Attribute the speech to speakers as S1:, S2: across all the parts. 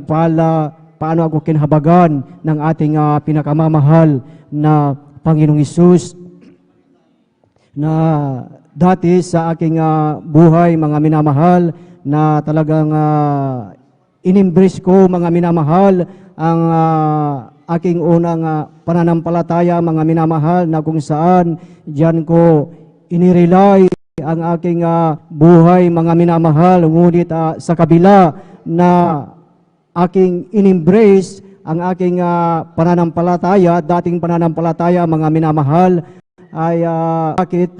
S1: pinagpala, paano ako kinhabagan ng ating pinakamamahal na Panginoong Hesus, na dati sa aking buhay, mga minamahal, na talagang inimbris ko, mga minamahal, ang aking unang pananampalataya, mga minamahal, na kung saan diyan ko inirely ang aking buhay, mga minamahal. Ngunit sa kabila na aking inimbrace ang aking pananampalataya, dating pananampalataya, mga minamahal, ay bakit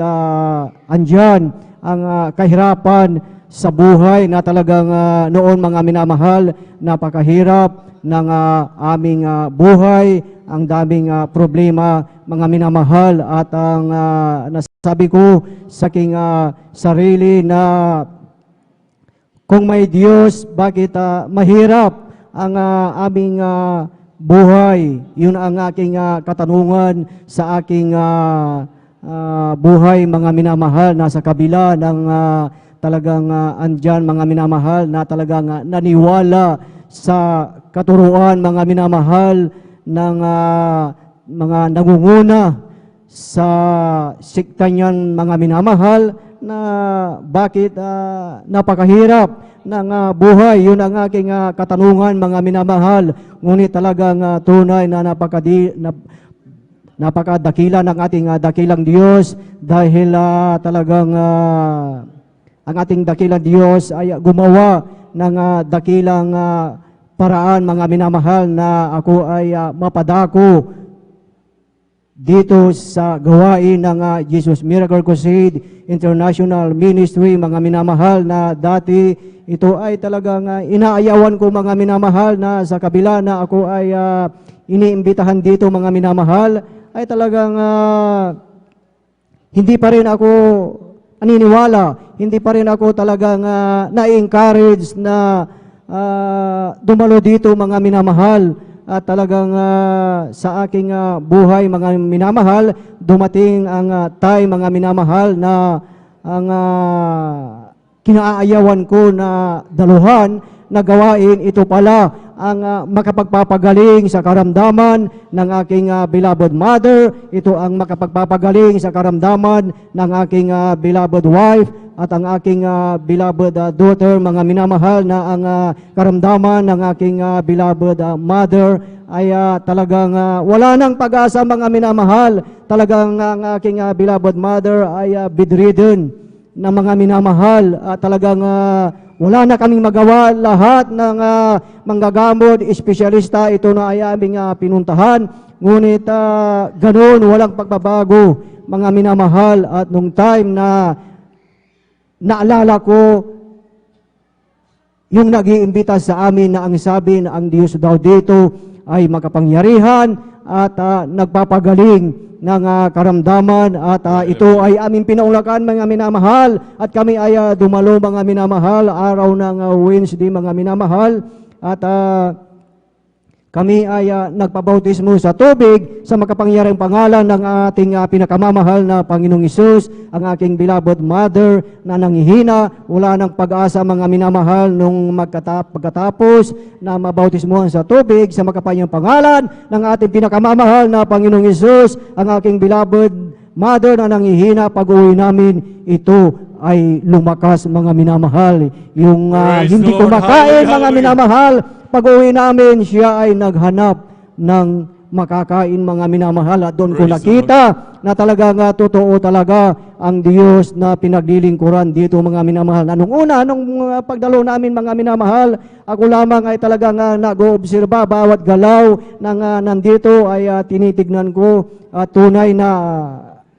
S1: andyan ang kahirapan sa buhay na talagang noon, mga minamahal, napakahirap ng aming buhay, ang daming problema, mga minamahal, at ang nasabi ko sa aking sarili na kung may Diyos, bakit mahirap ang aming buhay? Yun ang aking katanungan sa aking buhay, mga minamahal, nasa kabila ng talagang andyan, mga minamahal, na talagang naniwala sa katuruan, mga minamahal, ng mga nangunguna sa sikta niyan, mga minamahal, na bakit napakahirap ng buhay. Yun ang aking katanungan, mga minamahal. Ngunit talagang tunay na napakadakila ng ating dakilang Diyos, dahil talagang ang ating dakilang Diyos ay gumawa ng dakilang paraan, mga minamahal, na ako ay mapadako dito sa gawain ng Jesus Miracle Crusade International Ministry, mga minamahal, na dati ito ay talagang inaayawan ko, mga minamahal, na sa kabila na ako ay iniimbitahan dito, mga minamahal, ay talagang hindi pa rin ako naniniwala, hindi pa rin ako talagang na-encourage na dumalo dito, mga minamahal. At talagang sa aking buhay, mga minamahal, dumating ang time, mga minamahal, na ang kinaayawan ko na daluhan na gawain, ito pala ang makapagpapagaling sa karamdaman ng aking beloved mother. Ito ang makapagpapagaling sa karamdaman ng aking beloved wife at ang aking beloved daughter, mga minamahal, na ang karamdaman ng aking beloved mother ay talagang wala nang pag-asa, mga minamahal. Talagang ang aking beloved mother ay bedridden na, mga minamahal. Talagang wala na kaming magawa. Lahat ng manggagamot, espesyalista, ito na ay aming pinuntahan. Ngunit ganun, walang pagbabago, mga minamahal. At nung time na naalala ko yung nag-iimbita sa amin na ang sabi na ang Diyos daw dito ay makapangyarihan at nagpapagaling ng karamdaman, at ito ay aming pinaulakan, mga minamahal, at kami ay dumalo, mga minamahal, araw ng Wednesday, mga minamahal, at kami ay nagpabautismo sa tubig sa makapangyarihang pangalan ng ating pinakamamahal na Panginoong Hesus, ang aking beloved mother na nanghihina, wala ng pag-asa, mga minamahal, nung pagkatapos na mabautismohan sa tubig sa makapangyarihang pangalan ng ating pinakamamahal na Panginoong Hesus, ang aking beloved mother na nanghihina, pag-uwi namin, ito ay lumakas, mga minamahal. Yung hindi kumakain, mga minamahal, pag-uwi namin, siya ay naghanap ng makakain, mga minamahal. At doon ko nakita na talagang totoo talaga ang Diyos na pinaglilingkuran dito, mga minamahal. Anong una, nung pagdalo namin, mga minamahal, ako lamang ay talagang nag-oobserba, bawat galaw ng nandito ay tinitignan ko. Tunay na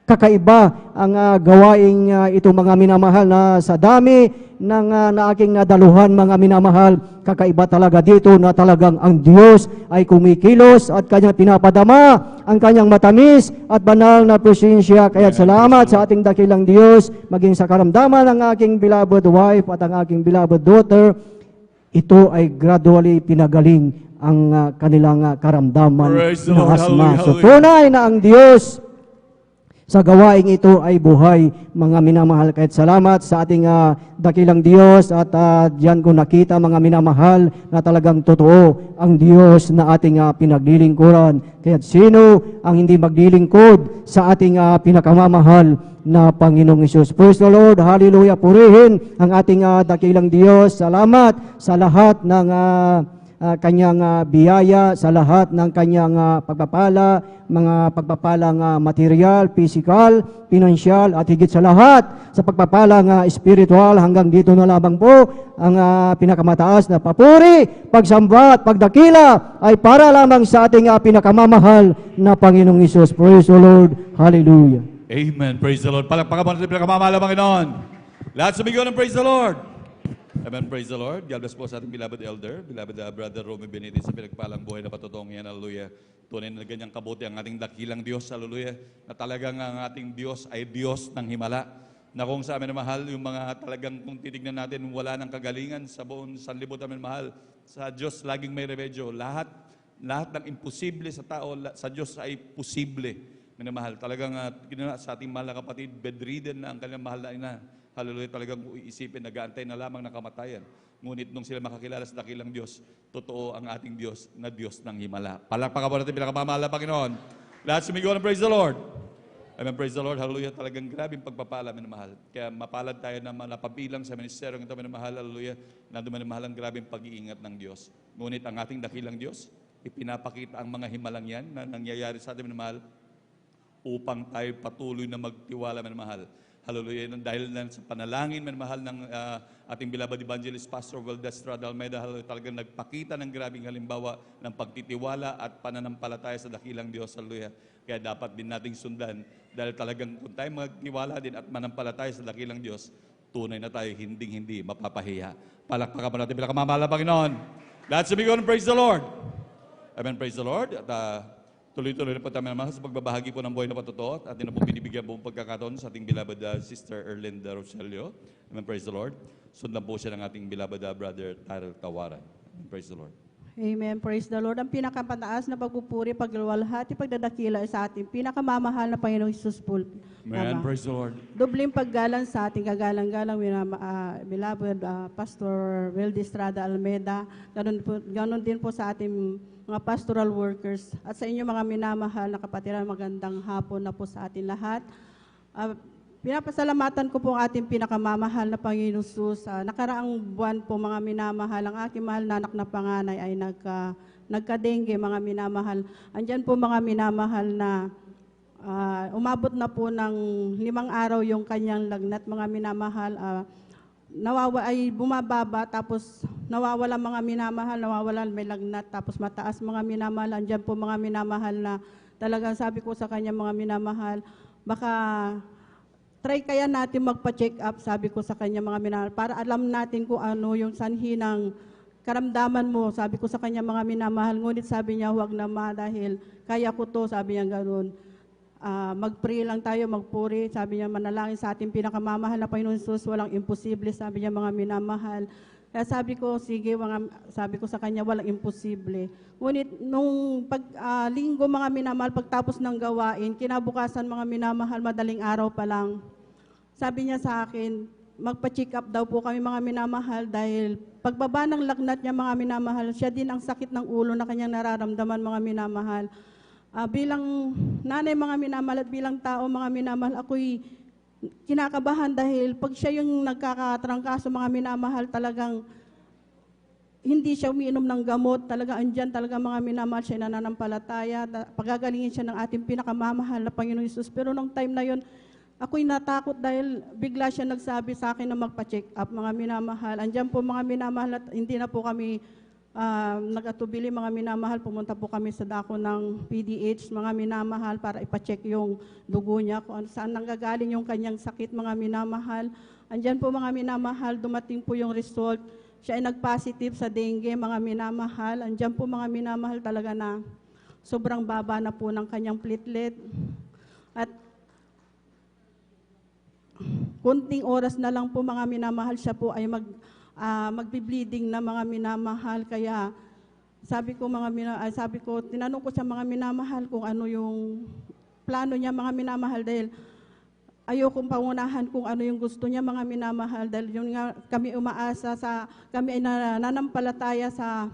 S1: kakaiba ang gawaing ito, mga minamahal, na sa dami ng na aking nadaluhan, mga minamahal, kakaiba talaga dito na talagang ang Diyos ay kumikilos at kanyang pinapadama ang kanyang matamis at banal na presensya. Kaya salamat sa ating dakilang Diyos, maging sa karamdaman ng aking beloved wife at ang aking beloved daughter, ito ay gradually pinagaling ang kanilang karamdaman ng asma. So tunay na ang Diyos sa gawaing ito ay buhay, mga minamahal. Kahit salamat sa ating dakilang Diyos at diyan ko nakita, mga minamahal, na talagang totoo ang Diyos na ating pinaglilingkuran. Kaya sino ang hindi maglilingkod sa ating pinakamamahal na Panginoong Hesus? Praise the Lord, hallelujah, purihin ang ating dakilang Diyos. Salamat sa lahat ng kanyang biyaya, sa lahat ng kanyang pagpapala, mga pagpapalang material, physical, pinansyal, at higit sa lahat sa pagpapalang spiritual. Hanggang dito na lamang po ang pinakamataas na papuri, pagsamba at pagdakila ay para lamang sa ating pinakamamahal na Panginoong Hesus. Praise the Lord, hallelujah.
S2: Amen. Praise the Lord. Palakpakan mo natin pinakamamahal na Panginoon. Lahat sumigaw ng praise the Lord. Amen. Praise the Lord. God bless po sa ating beloved elder, beloved Brother Romy Benitez, sa pinagpalang buhay na patotoong yan. Hallelujah. Tunay na ganyang kabuti ang ating dakilang Diyos. Hallelujah. Na talagang ang ating Diyos ay Diyos ng himala. Na kung sa amin na mahal, yung mga talagang kung titignan natin, wala ng kagalingan sa buong sanlibot namin mahal. Sa Diyos laging may remedyo. Lahat ng imposible sa tao, sa Diyos ay posible. Minamahal. Talagang sa ating mahal na kapatid, bedridden na ang kanyang mahal na ina. Hallelujah, talagang iisipin, nag-aantay na lamang ng kamatayan. Ngunit nung sila makakilala sa dakilang Diyos, totoo ang ating Diyos na Diyos ng himala. Palakpakan po natin pinakamamahal na Panginoon. Lahat sumigaw ng praise the Lord. Amen, praise the Lord. Hallelujah, talagang grabing pagpapala, minamahal. Kaya mapalad tayo na napabilang sa ministeryong ito, minamahal. Hallelujah, nandun minamahal ang grabing pag-iingat ng Diyos. Ngunit ang ating dakilang Diyos, ipinapakita ang mga himalang yan na nangyayari sa atin, minamahal, upang tayo patuloy na magtiwala, minamahal. Hallelujah. Dahil sa panalangin, mahal ng ating beloved evangelist, Pastor Valdez Estrada Almeida, talagang nagpakita ng grabing halimbawa ng pagtitiwala at pananampalataya sa dakilang Diyos. Hallelujah. Kaya dapat din nating sundan. Dahil talagang kung tayo magtiwala din at manampalataya sa dakilang Diyos, tunay na tayo hindi mapapahiya. Palakpakan po natin pinakamamahal na Panginoon. Lahat sumigaw ng praise the Lord. Amen, praise the Lord. At tuloy-tuloy na po tayo naman sa pagbabahagi po ng buhay na patotoo at atin na po binibigyan buong pagkakataon sa ating beloved Sister Erlinda Rogelio. Amen, praise the Lord. Sundan po siya ng ating beloved Brother Tyrell Tawaran. Amen, praise the Lord.
S3: Amen, praise the Lord. Ang pinakamataas na pagpupuri, pagluwalhati, pagdadakila ay sa ating pinakamamahal na Panginoong Hesus po.
S2: Amen, praise the Lord.
S3: Dobling paggalang sa ating kagalang-galang beloved Pastor Weldy Estrada Almeida. Ganon din po sa ating mga pastoral workers at sa inyo mga minamahal na kapatiran, magandang hapon na po sa atin lahat. Pinapasalamatan ko po ang ating pinakamamahal na Panginoon Jesus. Nakaraang buwan po mga minamahal, ang aking mahal na anak na panganay ay nagka-dengue, mga minamahal. Andyan po mga minamahal na umabot na po ng 5 araw yung kanyang lagnat, mga minamahal. Ay bumababa, tapos nawawala mga minamahal, may lagnat, tapos mataas mga minamahal. Andyan po mga minamahal na talagang sabi ko sa kanya, mga minamahal, baka try kaya natin magpa-check up, sabi ko sa kanya, mga minamahal, para alam natin kung ano yung sanhi ng karamdaman mo. Sabi ko sa kanya, mga minamahal, ngunit sabi niya, huwag na dahil kaya ko to, sabi niya gano'n. Mag-pray lang tayo, magpuri. Sabi niya, manalangin sa ating pinakamamahal na Panginoon Jesus, walang imposible, sabi niya, mga minamahal. Kaya sabi ko, sige, sabi ko sa kanya, walang imposible. Ngunit nung linggo, mga minamahal, pagtapos ng gawain, kinabukasan, mga minamahal, madaling araw pa lang, sabi niya sa akin, magpa-check up daw po kami, mga minamahal, dahil pagbaba ng lagnat niya, mga minamahal, siya din ang sakit ng ulo na kanyang nararamdaman, mga minamahal. Bilang nanay, mga minamahal, at bilang tao, mga minamahal, ako'y kinakabahan dahil pag siya yung nagkakatrangkaso, mga minamahal, talagang hindi siya umiinom ng gamot, talaga andyan, talaga mga minamahal, siya nananampalataya, pagagalingin siya ng ating pinakamamahal na Panginoon Jesus. Pero nung time na yon, ako'y natakot dahil bigla siya nagsabi sa akin na magpa-check up, mga minamahal. Andyan po, mga minamahal, at hindi na po kami nag-atubili, mga minamahal, pumunta po kami sa dako ng PDH, mga minamahal, para ipacheck yung dugo niya, kung saan nanggagaling yung kanyang sakit, mga minamahal. Andyan po, mga minamahal, dumating po yung result. Siya ay nag-positive sa dengue, mga minamahal. Andyan po, mga minamahal, talaga na sobrang baba na po ng kanyang platelet. At kunting oras na lang po, mga minamahal, siya po ay magbi-bleeding na, mga minamahal. Kaya sabi ko, tinanong ko sa mga minamahal kung ano yung plano niya, mga minamahal, dahil ayokong pangunahan kung ano yung gusto niya, mga minamahal, dahil yun nga kami umaasa kami ay nananampalataya sa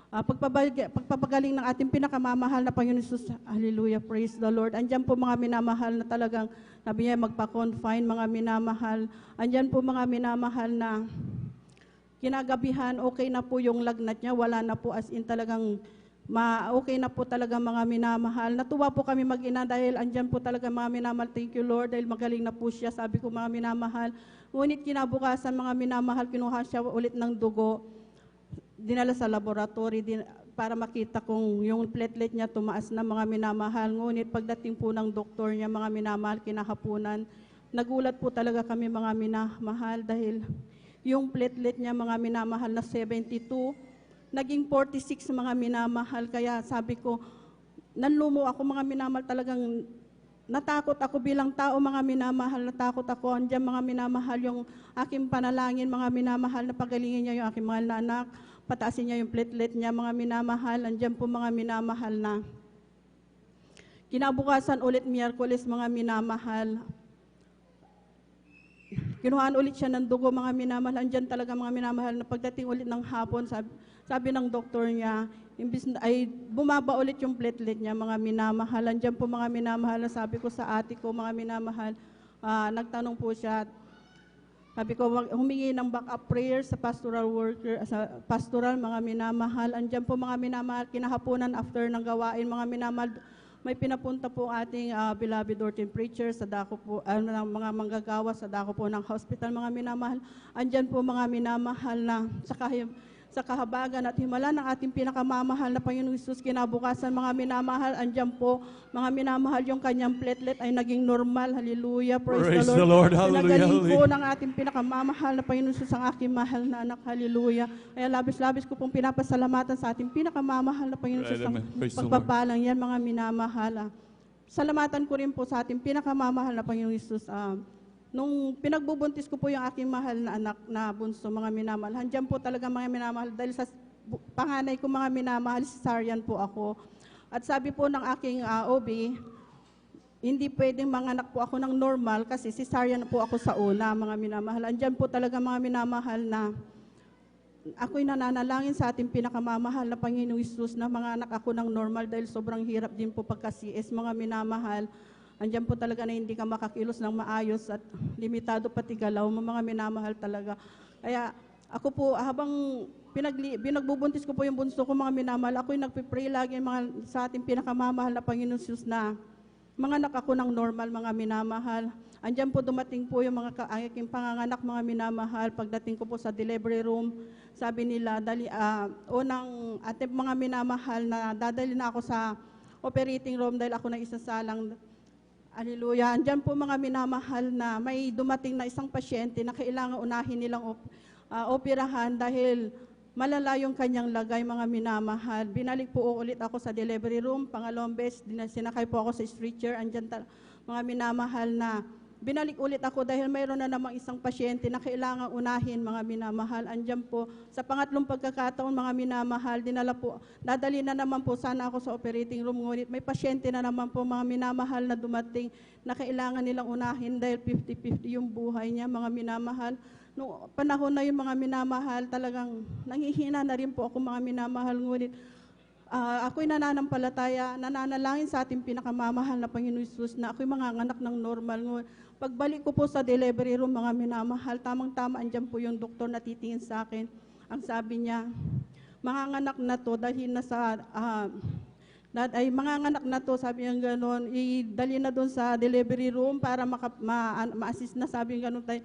S3: pagpapagaling ng ating pinakamamahal na Panginoon Jesus. Hallelujah, praise the Lord. Andyan po mga minamahal na talagang, sabi niya, magpa-confine, mga minamahal. Andyan po mga minamahal na kinagabihan, okay na po yung lagnat niya, wala na po, as in talagang okay na po talaga, mga minamahal. Natuwa po kami mag-ina dahil andyan po talaga, mga minamahal. Thank you, Lord, dahil magaling na po siya, sabi ko, mga minamahal. Ngunit kinabukasan, mga minamahal, kinuha siya ulit ng dugo, dinala sa laboratory para makita kung yung platelet niya tumaas na, mga minamahal. Ngunit pagdating po ng doktor niya, mga minamahal, kinahapunan, nagulat po talaga kami, mga minamahal, dahil yung platelet niya, mga minamahal, na 72, naging 46, mga minamahal. Kaya sabi ko, nanlumo ako, mga minamahal, talagang natakot ako bilang tao, mga minamahal, natakot ako. Andiyan, mga minamahal, yung aking panalangin, mga minamahal, na pagalingin niya yung aking mahal na anak, pataasin niya yung platelet niya, mga minamahal. Andiyan po, mga minamahal, na kinabukasan ulit, Miyerkules, mga minamahal, kinuhaan ulit siya ng dugo, mga minamahal. Andiyan talaga, mga minamahal, na pagdating ulit ng hapon, sabi ng doktor niya, imbis na, ay bumaba ulit yung platelet niya, mga minamahal. Andiyan po, mga minamahal, na sabi ko sa ate ko, mga minamahal, nagtanong po siya, sabi ko, humingi ng backup prayer sa pastoral worker, sa pastoral, mga minamahal. Andiyan po, mga minamahal, kinahaponan after ng gawain, mga minamahal, may pinapunta po ating beloved ordained preacher sa dako po, ng mga manggagawa sa dako po ng hospital, mga minamahal. Andyan po, mga minamahal, na sa kahabagan at himala ng ating pinakamamahal na Panginoong Hesus, kinabukasan, mga minamahal, andyan po, mga minamahal, yung kanyang platelet ay naging normal. Hallelujah, praise the Lord.
S2: Hallelujah,
S3: Pinagaling po
S2: hallelujah.
S3: ng ating pinakamamahal na Panginoong Hesus ang aking mahal na anak. Hallelujah. Kaya labis-labis ko pong pinapasalamatan sa ating pinakamamahal na Panginoong Hesus ang
S2: Amen. Praise the Lord.
S3: pagpapalang yan, mga minamahal. Salamatan ko rin po sa ating pinakamamahal na Panginoong Hesus. Nung pinagbubuntis ko po yung aking mahal na anak na bunso, mga minamahal, handyan po talaga, mga minamahal, dahil sa panganay ko, mga minamahal, cesarean po ako. At sabi po ng aking OB, hindi pwedeng manganak po ako ng normal kasi cesarean po ako sa una, mga minamahal. Andyan po talaga, mga minamahal, na ako'y nananalangin sa ating pinakamamahal na Panginoong Hesus na mga anak ako ng normal dahil sobrang hirap din po pagka-CS, mga minamahal. Andyan po talaga na hindi ka makakilos ng maayos at limitado pati galaw mo, mga minamahal talaga. Kaya ako po, habang pinagbubuntis ko po yung bunso ko, mga minamahal, ako'y nagpipray lagi, sa ating pinakamamahal na Panginoon Jesus, na mga anak ako ng normal, mga minamahal. Andyan po dumating po yung aking panganganak, mga minamahal. Pagdating ko po sa delivery room, sabi nila, unang ating mga minamahal, na dadali na ako sa operating room dahil ako na isasalang. Hallelujah. Andyan po, mga minamahal, na may dumating na isang pasyente na kailangan unahin nilang operahan dahil malala yung kanyang lagay, mga minamahal. Binalik po ulit ako sa delivery room, pangalawang beses, sinakay po ako sa stretcher. Andyan mga minamahal, na binalik ulit ako dahil mayroon na namang isang pasyente na kailangan unahin, mga minamahal. Andyan po, sa pangatlong pagkakataon, mga minamahal, dadali na naman po sana ako sa operating room, ngunit may pasyente na naman po, mga minamahal, na dumating na kailangan nilang unahin dahil 50-50 yung buhay niya, mga minamahal. Noong panahon na yung, mga minamahal, talagang nanghihina na rin po ako, mga minamahal, ngunit ako'y nananalangin sa ating pinakamamahal na Panginoon Hesus na ako'y manganganak ng normal. Pagbalik ko po sa delivery room, mga minamahal, tamang-tama, andyan po yung doktor na titingin sa akin. Ang sabi niya, manganganak na to dahil manganganak na to, sabi niya gano'n, idali na doon sa delivery room para ma-assist na, sabi niya gano'n tayo.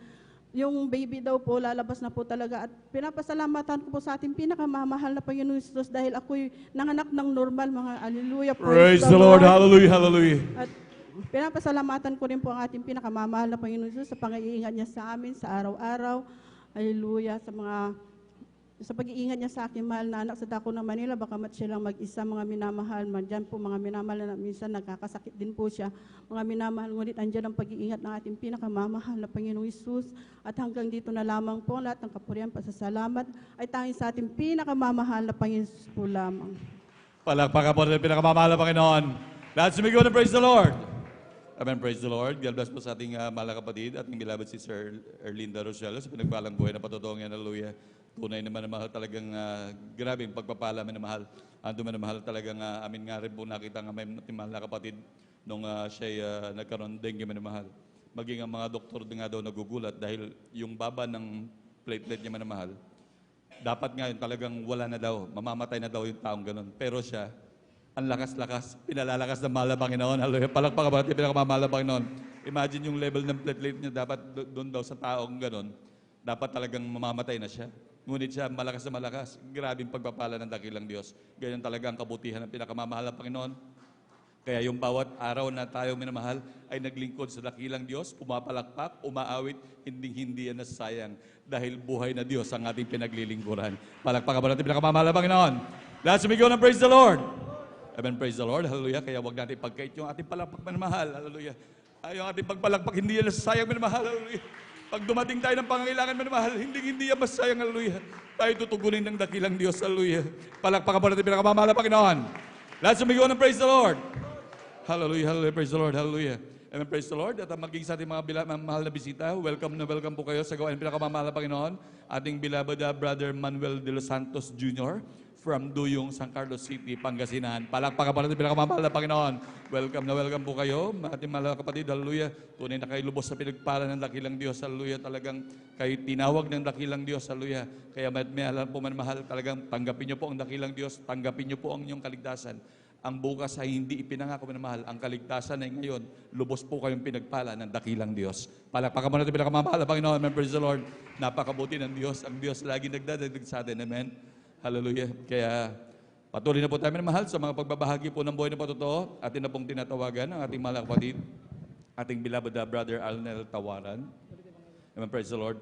S3: Yung baby daw po, lalabas na po talaga. At pinapasalamatan ko po sa ating pinakamamahal na Panginoon Jesus dahil ako'y nanganak ng normal, mga hallelujah.
S2: Praise the Lord. Hallelujah, hallelujah.
S3: At pinapasalamatan ko rin po ang ating pinakamamahal na Panginoon Jesus sa pag-iingat niya sa amin sa araw-araw. Hallelujah. Sa pag-iingat niya sa akin, mahal na anak, sa dako ng Manila, baka siya lang mag-isa, mga minamahal. Diyan po, mga minamahal, na minsan nagkakasakit din po siya. Mga minamahal, ngunit andyan ang pag-iingat ng ating pinakamamahal na Panginoong Hesus. At hanggang dito na lamang po, lahat ng kapurihan, pasasalamat ay tanging sa ating pinakamamahal na Panginoon Hesus po lamang.
S2: Palakpakan po natin pinakamamahal na Panginoon. Lahat sumigaw na praise the Lord. Amen, praise the Lord. God bless po sa ating mahal na kapatid, ating beloved sister Erlinda Rochelle sa pinagpalang buhay na patotoong yan. Hallelujah. Tunay naman na mahal talagang grabing pagpapala man na mahal. Ando man na mahal talagang amin nga rin po nakita nga may ating mahal na kapatid nung siya nagkaroon dengue man na mahal. Maging ang mga doktor din nga daw nagugulat dahil yung baba ng platelet niya man na mahal. Dapat ngayon talagang wala na daw, mamamatay na daw yung taong ganun. Pero siya, ang lakas-lakas, pinalalakas ng mahal na Panginoon. Hallelujah. Palakpakan ba natin pinakamamahal na Panginoon? Imagine yung level ng platelet niya, dapat doon daw sa taong ganun, dapat talagang mamamatay na siya. Ngunit siya, malakas na malakas. Grabing pagpapala ng dakilang Diyos. Ganyan talaga ang kabutihan ng pinakamamahal na Panginoon. Kaya yung bawat araw na tayo minamahal ay naglingkod sa dakilang Diyos, pumapalakpak, umaawit, hindi yan nasasayang. Dahil buhay na Diyos ang ating pinaglilingkuran. Palakpakan ba natin pinakamamahal na Panginoon? Lahat sumigaw ng praise the Lord. Amen, praise the Lord. Hallelujah. Kaya wag natin pagkait yung ating palakpak minamahal. Hallelujah. Ay, yung ating pagpalakpak, hindi yan nasasayang minamahal. Hallelujah. Pag dumating tayo ng pangangailangan minamahal, hindi yan masayang. Hallelujah. Tayo tutugunin ng dakilang Diyos. Hallelujah. Palakpakan ba natin pinakamamahal na Panginoon? Lahat sumigaw ng praise the Lord. Hallelujah, hallelujah, praise the Lord, hallelujah. Amen, praise the Lord. At maging sa ating mga mahal na bisita, welcome na welcome po kayo sa gawain pinakamamahal na Panginoon. Ating beloved Brother Manuel de los Santos Jr. from Duyong, San Carlos City, Pangasinan. Palakpakan po natin pinakamamahal na Panginoon. Welcome na welcome po kayo, ating mahal na kapatid, hallelujah. Tunay na kayo lubos sa pinagpala ng dakilang Diyos, hallelujah. Talagang kayo tinawag ng dakilang Diyos, hallelujah. Kaya may alam po man mahal, talagang tanggapin niyo po ang dakilang Diyos, tanggapin niyo po ang inyong kaligtasan. Ang bukas ay hindi ipinangako na mahal. Ang kaligtasan ay ngayon, lubos po kayong pinagpala ng dakilang Diyos. Palakpakan mo natin pinakamamahal na Panginoon. Amen, praise the Lord. Napakabuti ng Diyos. Ang Diyos lagi nagdadagdag sa atin. Amen. Hallelujah. Kaya patuloy na po tayo minamahal sa mga pagbabahagi po ng buhay na patotoo. Atin na pong tinatawagan ang ating mahal na kapatid, ating beloved Brother Alnel Tawaran. Amen, praise the Lord.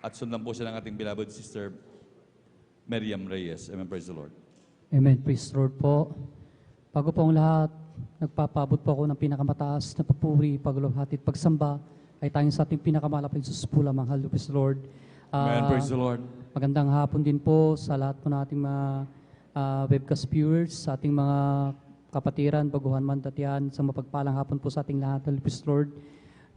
S2: At sundan po siya ng ating beloved sister Miriam Reyes. Amen, praise the Lord.
S4: Amen, praise the Lord po. Bago po ang lahat, nagpapabot po ako ng pinakamataas na papuri, paglulahati at pagsamba ay tanging sa ating pinakamalapit Diyos po lamang. Hallelujah, praise the Lord.
S2: Amen, praise the Lord.
S4: Magandang hapon din po sa lahat po nating mga webcast viewers, sa ating mga kapatiran, baguhan man, datihan, sa mapagpalang hapon po sa ating lahat. Hallelujah, praise the Lord.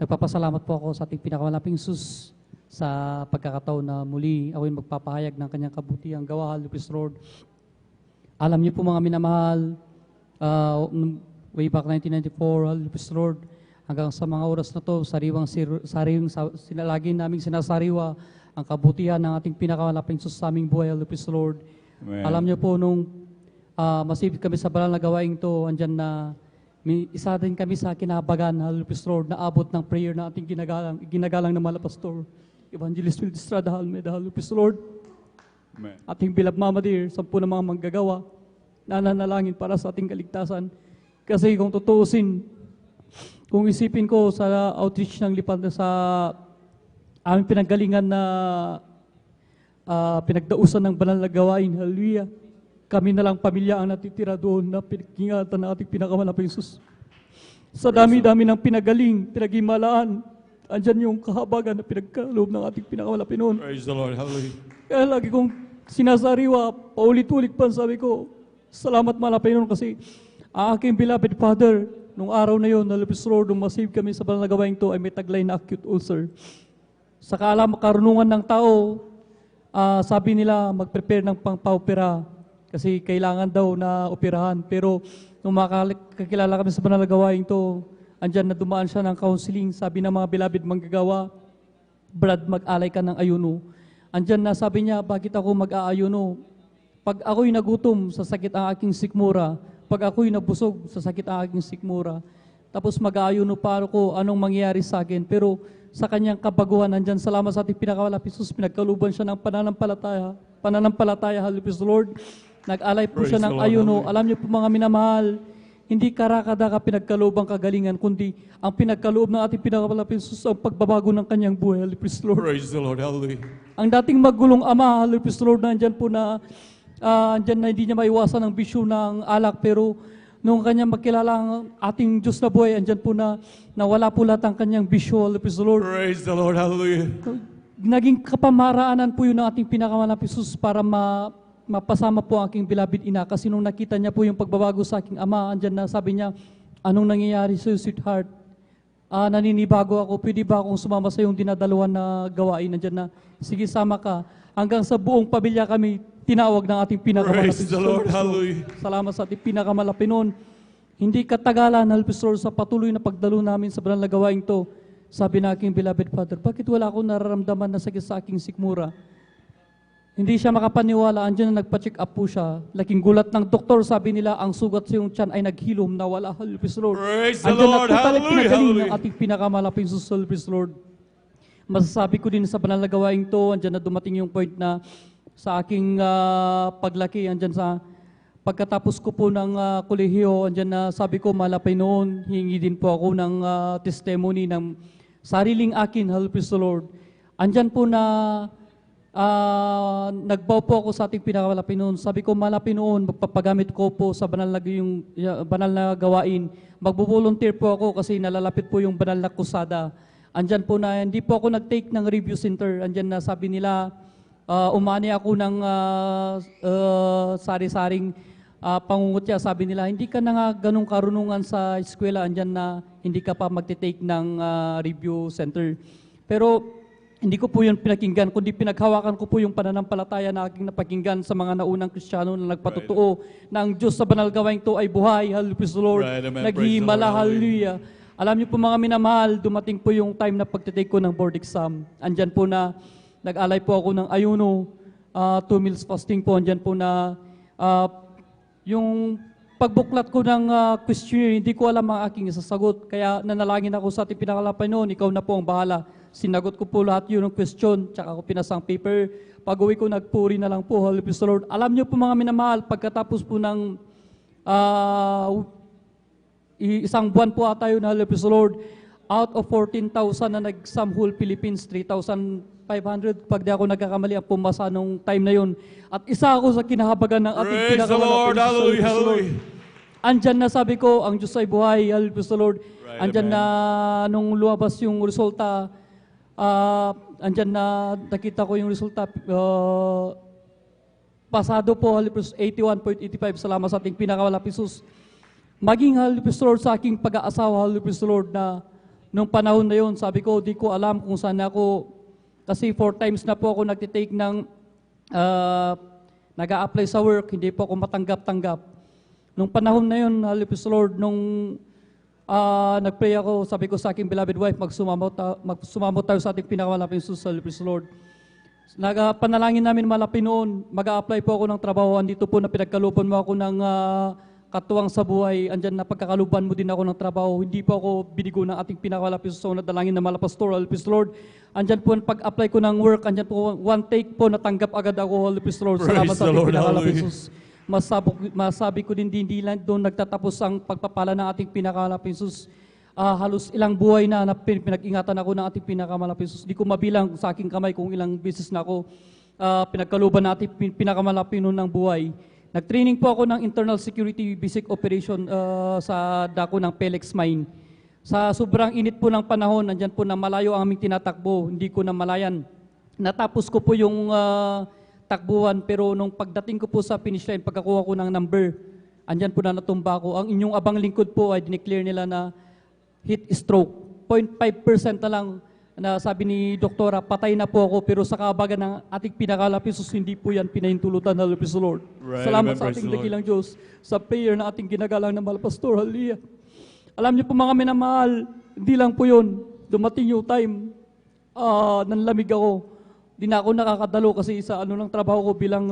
S4: Nagpapasalamat po ako sa ating pinakamalaping Diyos sa pagkakataon na muli ako'y magpapahayag ng kanyang kabutihang gawa. Hallelujah, praise the Lord. Alam niyo po mga minamahal, way back 1994, hallelujah, praise the Lord, hanggang sa mga oras na to, lagi naming sinasariwa ang kabutihan ng ating pinakamalaping Diyos sa aming buhay. Hallelujah, praise the Lord.
S2: Amen.
S4: Alam niyo po, nung masipit kami sa banal na gawain to, andyan na, isa din kami sa kinabagan, hallelujah, praise the Lord, na abot ng prayer na ating ginagalang ng mga pastor, Evangelist Will Estrada Halmeda, hallelujah, praise the Lord.
S2: Amen.
S4: Ating beloved Mama Dear, 10 na mga manggagawa, nananalangin para sa ating kaligtasan. Kasi kung tutuusin, kung isipin ko sa outreach ng Lipan sa aming pinanggalingan na pinagdausan ng banal na gawain, hallelujah, kami na lang pamilya ang natitira doon na pinag-ingatan ng ating pinakamalaping Sus. Sa dami-dami ng pinagaling, pinag-imalaan, andyan yung kahabagan na pinagkaloob ng ating pinakamalaping noon.
S2: Praise the Lord, hallelujah.
S4: Kaya lagi kong sinasariwa, paulit-ulit pa sabi ko, salamat malapay nun kasi ang aking beloved father, nung araw na yun, nalapis Lord, nung masave kami sa banal na gawain to, ay may taglay na acute ulcer. Sa karunungan ng tao, sabi nila mag-prepare ng pang-paopera kasi kailangan daw na operahan. Pero nung makakilala kami sa banal na gawain to, andyan na dumaan siya ng counseling. Sabi ng mga beloved manggagawa, Brad, mag-alay ka ng ayuno. Andyan na sabi niya, bakit ako mag-aayuno? Pag ako'y nagutom, sa sakit ang aking sikmura. Pag ako'y nabusog, sa sakit ang aking sikmura. Tapos mag-aayuno para ko anong mangyayari sa akin. Pero sa kanyang kabaguhan, nandyan salamat sa ating pinakamalapit Sus, pinagkaluban siya ng pananampalataya, hallelujah, praise the Lord. Nag-alay po siya ng ayuno. Alam niyo po mga minamahal, hindi karakada ka pinagkaloob ang kagalingan, kundi ang pinagkaloob ng ating pinakamalapit Sus, ang pagbabago ng kanyang buhay, hallelujah, praise the Lord.
S2: Praise the Lord, hallelujah.
S4: Ang dating magulong ama, hallelujah, praise the Lord, nandyan po na andyan na hindi niya maiwasan ang bisyo ng alak, pero nung kanya makilala ang ating Diyos na buhay, andyan po na nawala po lahat ang kanyang bisyo, hallelujah, praise the Lord.
S2: Praise the Lord, hallelujah.
S4: Naging kapamaraanan po yun ng ating pinakamalapit Sus para mapasama po ang aking beloved ina, kasi nung nakita niya po yung pagbabago sa aking ama, andyan na sabi niya, anong nangyayari sa sweetheart? Naninibago ako, pwede ba akong sumama sa iyong dinadalawan na gawain? Nandiyan na, sige, sama ka. Hanggang sa buong pamilya kami, tinawag ng ating pinakamalapit.
S2: Praise the Lord. Hallelujah.
S4: Salamat sa ating pinakamalapit noon. Hindi katagalan, Halpis Lord, sa patuloy na pagdalo namin sa banal na gawain to. Sabi na aking beloved Father, bakit wala akong nararamdaman na sakit sa aking sikmura? Hindi siya makapaniwala, andyan na nagpa-check up po siya. Laking gulat ng doktor, sabi nila, ang sugat sa iyong tiyan ay naghilom na wala, Halpis Lord.
S2: Praise the
S4: Andyan
S2: Lord.
S4: na total
S2: Hallelujah.
S4: pinagaling ng
S2: Hallelujah.
S4: ating pinakamalapit sa Halpis Lord. Masasabi ko din sa banal na gawain to, andyan na dumating yung point na sa aking paglaki, andyan sa pagkatapos ko po ng kolehiyo, andyan na sabi ko, malapay noon, hingi din po ako ng testimony ng sariling akin, Halpis Lord. Andyan po na nagbaw po ako sa ating pinakamalapit noon. Sabi ko, malapit noon, magpapagamit ko po sa banal na gawain. Magbo-volunteer po ako kasi nalalapit po yung banal na kusada. Andyan po na, hindi po ako nag-take ng review center. Andyan na sabi nila, umani ako ng sari-saring pangungutya. Sabi nila, hindi ka na nga ganong karunungan sa eskwela. Andyan na, hindi ka pa magte-take ng review center. Pero, hindi ko po yun pinakinggan, kundi pinaghawakan ko po yung pananampalataya na aking napakinggan sa mga naunang Kristiyano na nagpatutuo na ang Diyos sa banal gawain to ay buhay, Hallelujah, Lord.
S2: Right, amen.
S4: Naghihimala,
S2: Praise the Lord.
S4: hallelujah. Alam niyo po mga minamahal, dumating po yung time na pagtitake ko ng board exam. Andyan po na, nag-alay po ako ng ayuno, 2 meals fasting po, andyan po na, yung pagbuklat ko ng questionnaire, hindi ko alam ang aking isasagot. Kaya nanalangin ako sa ating pinakalapay noon, ikaw na po ang bahala. Sinagot ko po lahat yun ng question, tsaka ko pinasang paper. Pag-uwi ko, nagpuri na lang po, Hallelujah, Lord. Alam niyo po mga minamahal, pagkatapos po ng isang buwan po tayo na Hallelujah, Lord, out of 14,000 na nag-exam whole Philippines, 3,500 pag di ako nagkakamali ang pumasa nung time na yun. At isa ako sa kinahabagan ng ating
S2: Praise the Lord. Hallelujah. Hallelujah.
S4: Andyan na sabi ko, ang Diyos ay buhay, Hallelujah, Lord.
S2: Right,
S4: Andyan
S2: amen.
S4: na nung lumabas yung resulta, andyan na nakita ko yung resulta, pasado po, Hallelujah, 81.85. Salamat sa ating pinakamalapit Jesus. Maging Hallelujah, Lord, sa aking pag-aasawa, Hallelujah, Lord, na nung panahon na yun, sabi ko, di ko alam kung saan ako, kasi 4 times na po ako nagtitake ng, nag-a-apply sa work, hindi po ako matanggap-tanggap. Nung panahon na yun, Hallelujah, Lord, nung nag-pray ako, sabi ko sa aking beloved wife, magsumamo tayo sa ating pinakamalapit Jesus, Hallelujah, Lord. Panalangin namin malapit noon, mag-a-apply po ako ng trabaho, andito po na pinagkaluban mo ako ng katuwang sa buhay, andyan na pagkakaluban mo din ako ng trabaho, hindi po ako binigo ng ating pinakamalapit Jesus, na dalangin na malapastor, Hallelujah, Lord. Andyan po, pag-apply ko ng work, andyan po, one take po, natanggap agad ako, Hallelujah, Lord. Salamat
S2: Praise
S4: sa
S2: the
S4: ating
S2: Lord.
S4: pinakamalapit
S2: Hallelujah.
S4: Jesus. Masabi ko din, hindi lang doon nagtatapos ang pagpapala ng ating pinakamalapit Jesus. Halos ilang buhay na pinag-ingatan ako ng ating pinakamalapit Jesus. Di ko mabilang sa aking kamay kung ilang beses na ako pinagkaluban ng ating pinakamalapit noon ng buhay. Nag-training po ako ng internal security basic operation sa dako ng Pelex Mine. Sa sobrang init po ng panahon, nandyan po na malayo ang aming tinatakbo, hindi ko na malayan. Natapos ko po yung takbuhan, pero nung pagdating ko po sa finish line, pagkakuha ko ng number, andyan po na natumba ko. Ang inyong abang lingkod po ay dineclare nila na heat stroke. 0.5% na lang na sabi ni doktora, patay na po ako, pero sa kabagan ng ating pinakalapisos, hindi po yan pinahintulutan, Hallelujah, Lord.
S2: Right,
S4: Salamat
S2: amen,
S4: sa
S2: praise
S4: ating
S2: the Lord.
S4: dakilang Diyos, sa prayer na ating ginagalang ng Malapastor, Hallelujah. Alam niyo po mga minamahal, hindi lang po yun, dumating yung time, nanlamig ako. Di na ako nakakadalo kasi sa ng trabaho ko bilang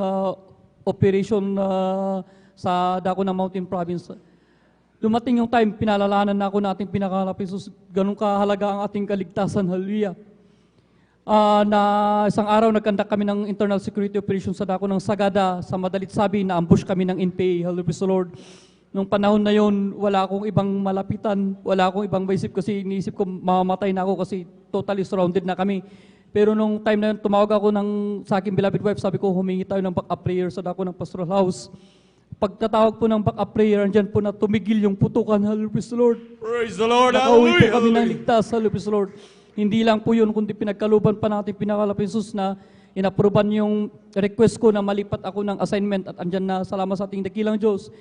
S4: operation sa dako ng Mountain Province. Dumating yung time, pinalalanan na ako nating pinakamalapit Jesus, ganun kahalaga ang ating kaligtasan, hallelujah. Na isang araw nagkandak kami ng internal security operation sa dako ng Sagada, sa madalit sabi, na-ambush kami ng NPA, hallelujah, Lord. Nung panahon na yon, wala akong ibang malapitan, wala akong ibang maisip kasi iniisip ko mamamatay na ako kasi totally surrounded na kami. Pero nung time na yun, tumawag ako sa aking beloved wife, sabi ko, humingi tayo ng backup prayer sa dako ng pastoral house. Pagtatawag po ng backup prayer, andyan po na tumigil yung putukan, hallelujah, Lord.
S2: Praise the Lord.
S4: Nakauwi po
S2: Hallelujah.
S4: kami ng
S2: Hallelujah.
S4: ligtas, hallelujah, Lord. Hindi lang po yun, kundi pinagkaluban pa natin pinakalapit Jesus na inaproban yung request ko na malipat ako ng assignment at andyan na, salamat sa ating dakilang Diyos,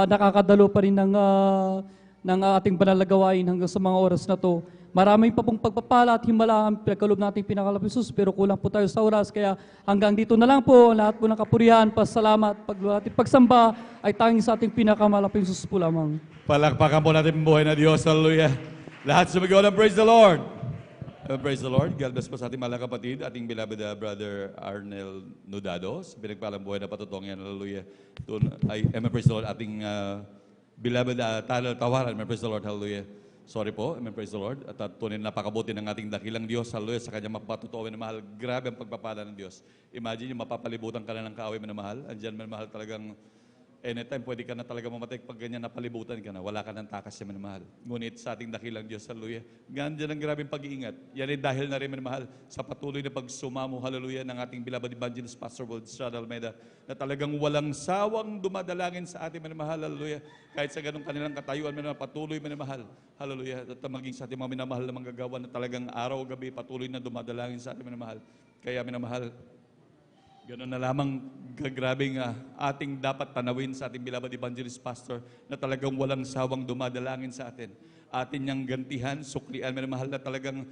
S4: nakakadalo pa rin ng ng ating banal na gawain hanggang sa mga oras na to. Maraming pa pong pagpapala at himala ang pinagkaloob nating pinakalapit Jesus, pero kulang po tayo sa oras. Kaya hanggang dito na lang po, lahat po ng kapurihan, pasalamat, pagsamba ay tanging sa ating pinakamalapit Jesus po lamang.
S2: Palakpakan po natin ang buhay na Diyos. Hallelujah. Lahat sumigaw ng praise the Lord. Praise the Lord. God bless po sa ating mga kapatid, ating beloved Brother Arnel Nudado, sa pinagpalang buhay na patutungan. Hallelujah. Praise the Lord, ating beloved Tanel Tawaran. Praise the Lord. Hallelujah. Sorry po, praise the Lord. At tunay napakabuti ng ating dakilang Diyos. Hallelujah. Sa kanyang mapatutuwa na mahal. Grabe ang pagpapala ng Diyos. Imagine yung mapapalibutan ka na ng kaaway mo na mahal. Andyan man mahal talagang anytime pwede ka na talaga mamatay pag ganyan napalibutan ka na. Wala ka ng takas na minamahal. Ngunit sa ating dakilang Diyos, hallelujah. Ganyan ang grabing pag-iingat. Yan ay dahil na rin minamahal sa patuloy na pagsumamo, hallelujah, ng ating beloved evangelist Pastor World Strad Almeida na talagang walang sawang dumadalangin sa ating minamahal, hallelujah. Kahit sa ganong kanilang katayuan, minamahal, patuloy minamahal, hallelujah. At maging sa ating mga minamahal na manggagawa na talagang araw-gabi patuloy na dumadalangin sa ating minamahal. Kaya minamahal, ganoon na lamang gagrabing ating dapat tanawin sa ating beloved evangelist pastor na talagang walang sawang dumadalangin sa atin. Atin niyang gantihan, suklian, minamahal na talagang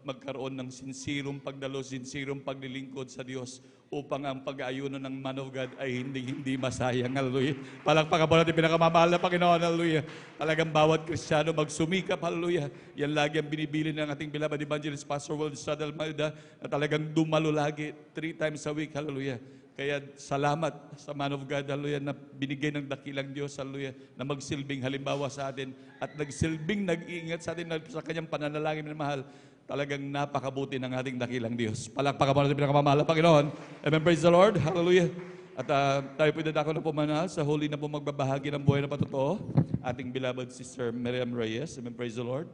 S2: magkaroon ng sinsirong pagdalo, sinsirong paglilingkod sa Diyos upang ang pag-aayuno ng man of God ay hindi masayang. Hallelujah. Palakpakan po natin pinakamamahal na Panginoon. Hallelujah. Talagang bawat Kristiyano magsumikap. Hallelujah. Yan lagi ang binibili ng ating beloved evangelist Pastor World Strad Almeida na talagang dumalo lagi 3 times a week. Hallelujah. Kaya salamat sa man of God, hallelujah, na binigay ng dakilang Diyos, hallelujah, na magsilbing halimbawa sa atin at nagsilbing nag-iingat sa atin sa kanyang pananalangin na mahal. Talagang napakabuti ng ating dakilang Diyos. Palakpakan po natin pinakamamahal na Panginoon. Amen. Praise the Lord. Hallelujah. At tayo po dadako na po manahal sa huli na po magbabahagi ng buhay na patotoo. Ating beloved Sister Miriam Reyes. Amen. Praise the Lord.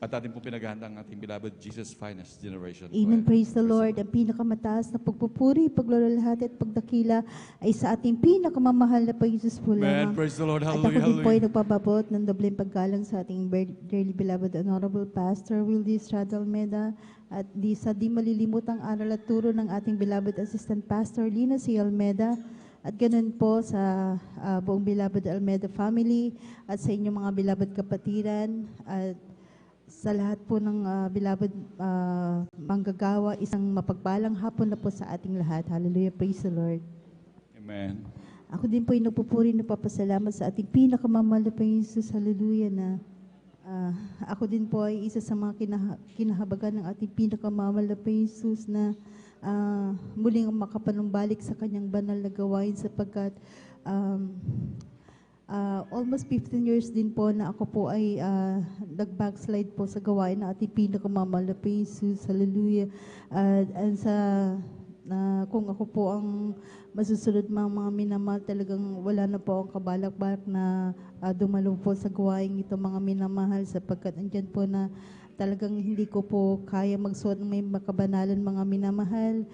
S2: At ating po pinaghahanda ang ating beloved Jesus Finest Generation.
S5: Amen. Praise the Lord. Ang pinakamataas na pagpupuri, paglalahati at pagdakila ay sa ating pinakamamahal na Panginoon po
S2: Amen.
S5: lamang.
S2: Praise the Lord.
S5: At
S2: Hallelujah.
S5: ako din po ay
S2: Hallelujah.
S5: nagpapabot ng dobleng paggalang sa ating dearly beloved Honorable Pastor Wildy Strad Almeida at di malilimutang aral at turo ng ating beloved Assistant Pastor Lina C. Almeida. At ganun po sa buong beloved Almeida family at sa inyong mga beloved kapatiran at sa lahat po ng beloved manggagawa, isang mapagpalang hapon na po sa ating lahat. Hallelujah. Praise the Lord.
S2: Amen.
S5: Ako din po ay nagpupuri na papasalamat sa ating pinakamamahal na Panginoon Jesus. Hallelujah na ako din po ay isa sa mga kinahabagan ng ating pinakamamahal na Panginoon Jesus na muling makapanumbalik sa kanyang banal na gawain sapagkat almost 15 years din po na ako po ay nag-backslide po sa gawain na ating pinakamamahal na Panginoon Jesus. Hallelujah. And kung ako po ang masusunod mga minamahal, talagang wala na po akong kabalak-balak na dumalo po sa gawain ito mga minamahal sapagkat andyan po na talagang hindi ko po kaya magsuot ng may makabanalan mga minamahal.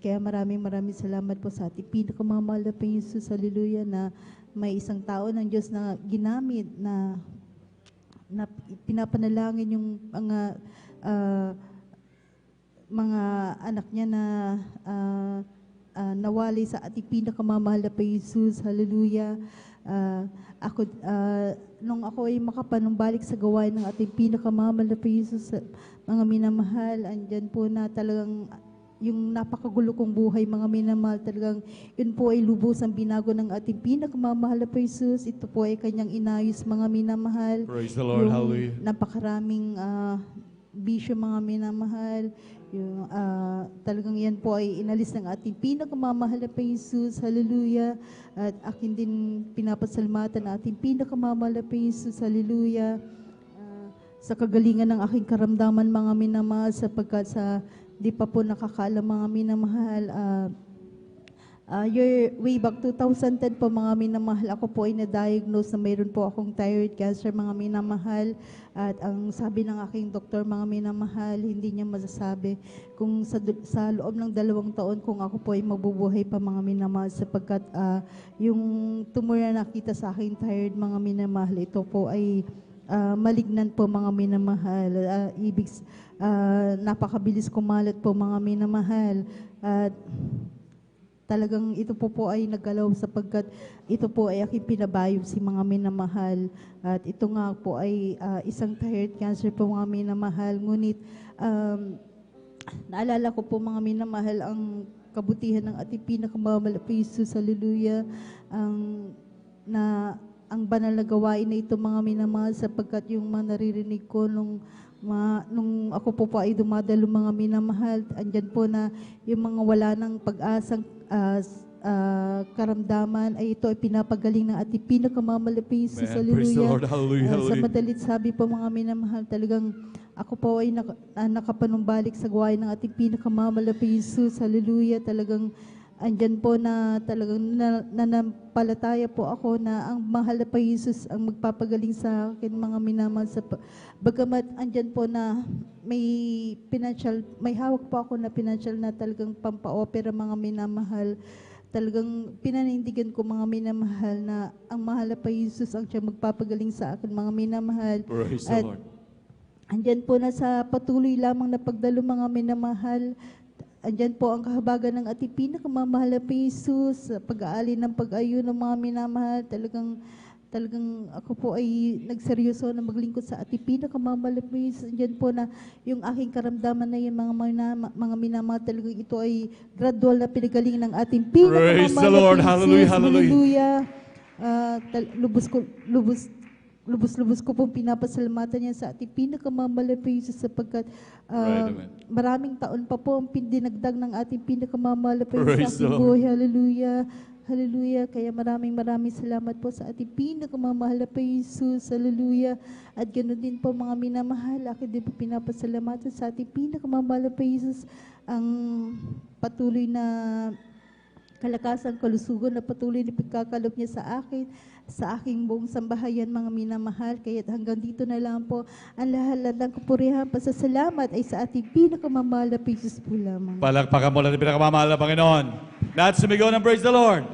S5: Kaya maraming salamat po sa ating pinakamamahal na Panginoon Jesus. Hallelujah na may isang tao ng Diyos na ginamit na pinapanalangin yung mga anak niya na nawali sa ating pinakamamahal na Panginoon Jesus. Hallelujah. Nung ako ay makapanumbalik sa gawain ng ating pinakamamahal na Panginoon Jesus, mga minamahal, andyan po na talagang yung napakagulo kong buhay, mga minamahal, talagang yun po ay lubos ang binago ng ating pinakamamahal na Jesus. Ito po ay kanyang inayos, mga minamahal.
S2: Praise the Lord.
S5: Yung
S2: Hallelujah.
S5: napakaraming bisyo, mga minamahal. Yung, talagang yan po ay inalis ng ating pinakamamahal na Jesus. Hallelujah. At akin din pinapasalamatan ng ating pinakamamahal na Jesus. Hallelujah. Sa kagalingan ng aking karamdaman, mga minamahal, sapagkat sa di pa po nakakaalam, mga minamahal. Way back 2010 po, mga minamahal, ako po ay na-diagnose na mayroon po akong thyroid cancer, mga minamahal. At ang sabi ng aking doktor, mga minamahal, hindi niya masasabi kung sa loob ng 2 taon kung ako po ay mabubuhay pa, mga minamahal, sapagkat yung tumor na nakita sa aking thyroid, mga minamahal, ito po ay malignant po, mga minamahal. Napakabilis kumalat po, mga minamahal. At talagang ito po ay nagalaw sapagkat ito po ay aking pinabayog si mga minamahal. At ito nga po ay isang thyroid cancer po mga minamahal. Ngunit naalala ko po mga minamahal ang kabutihan ng ating pinakamamahal na Jesus. Hallelujah. Ang banal na gawain na ito mga minamahal sapagkat yung mga naririnig ko nung ako po ay dumadalo mga minamahal, andyan po na yung mga wala ng pag-asang karamdaman ay ito ay pinapagaling ng ating pinakamamahal na Jesus.
S2: Amen. Praise the
S5: Hallelujah.
S2: Lord. Hallelujah.
S5: Sa
S2: Hallelujah.
S5: madalit sabi po mga minamahal, talagang ako po ay nakapanumbalik sa gawain ng ating pinakamamahal na Jesus. Hallelujah. Talagang andyan po na talagang nanampalataya po ako na ang mahal na Jesus ang magpapagaling sa akin mga minamahal. Bagamat andyan po na may hawak po ako na financial na talagang pampa-opera mga minamahal. Talagang pinanindigan ko mga minamahal na ang mahal na Jesus ang siya magpapagaling sa akin mga minamahal.
S2: Praise the
S5: At
S2: Lord.
S5: andyan po na sa patuloy lamang na pagdalo mga minamahal. Andyan po ang kahabagan ng ating pinakamamahal na Jesus, pag-aali ng pag-ayo ng mga minamahal. Talagang ako po ay nagseryoso na maglingkod sa ating pinakamamahal na Jesus. Andyan po na yung aking karamdaman na yung mga minamahal, talagang ito ay gradual na pinagaling ng ating
S2: Praise the Lord.
S5: pinakamamahal na Jesus.
S2: Hallelujah. Hallelujah.
S5: Lubos-lubos ko pong pinapasalamatan niya sa ating pinakamamahal na Jesus sapagkat
S2: Right, amen.
S5: maraming taon pa po ang dinagdag ng ating pinakamamahal na
S2: Praise
S5: sa
S2: the
S5: ating
S2: Lord.
S5: buhay. Hallelujah. Hallelujah. Kaya maraming salamat po sa ating pinakamamahal na Jesus. Hallelujah. At ganoon din po mga minamahal, akin din po pinapasalamatan sa ating pinakamamahal na Jesus ang patuloy na kalakasan, kalusugan na patuloy na pagkakaloob niya sa akin, sa aking buong sambahayan mga minamahal. Kaya hanggang dito na lang po ang lahat ng kapurihan, pasasalamat ay sa ating pinakamamahal na Jesus po lamang.
S2: Palakpakan mo lang ang pinakamamahal na Panginoon. Lahat sumigaw ng praise the Lord.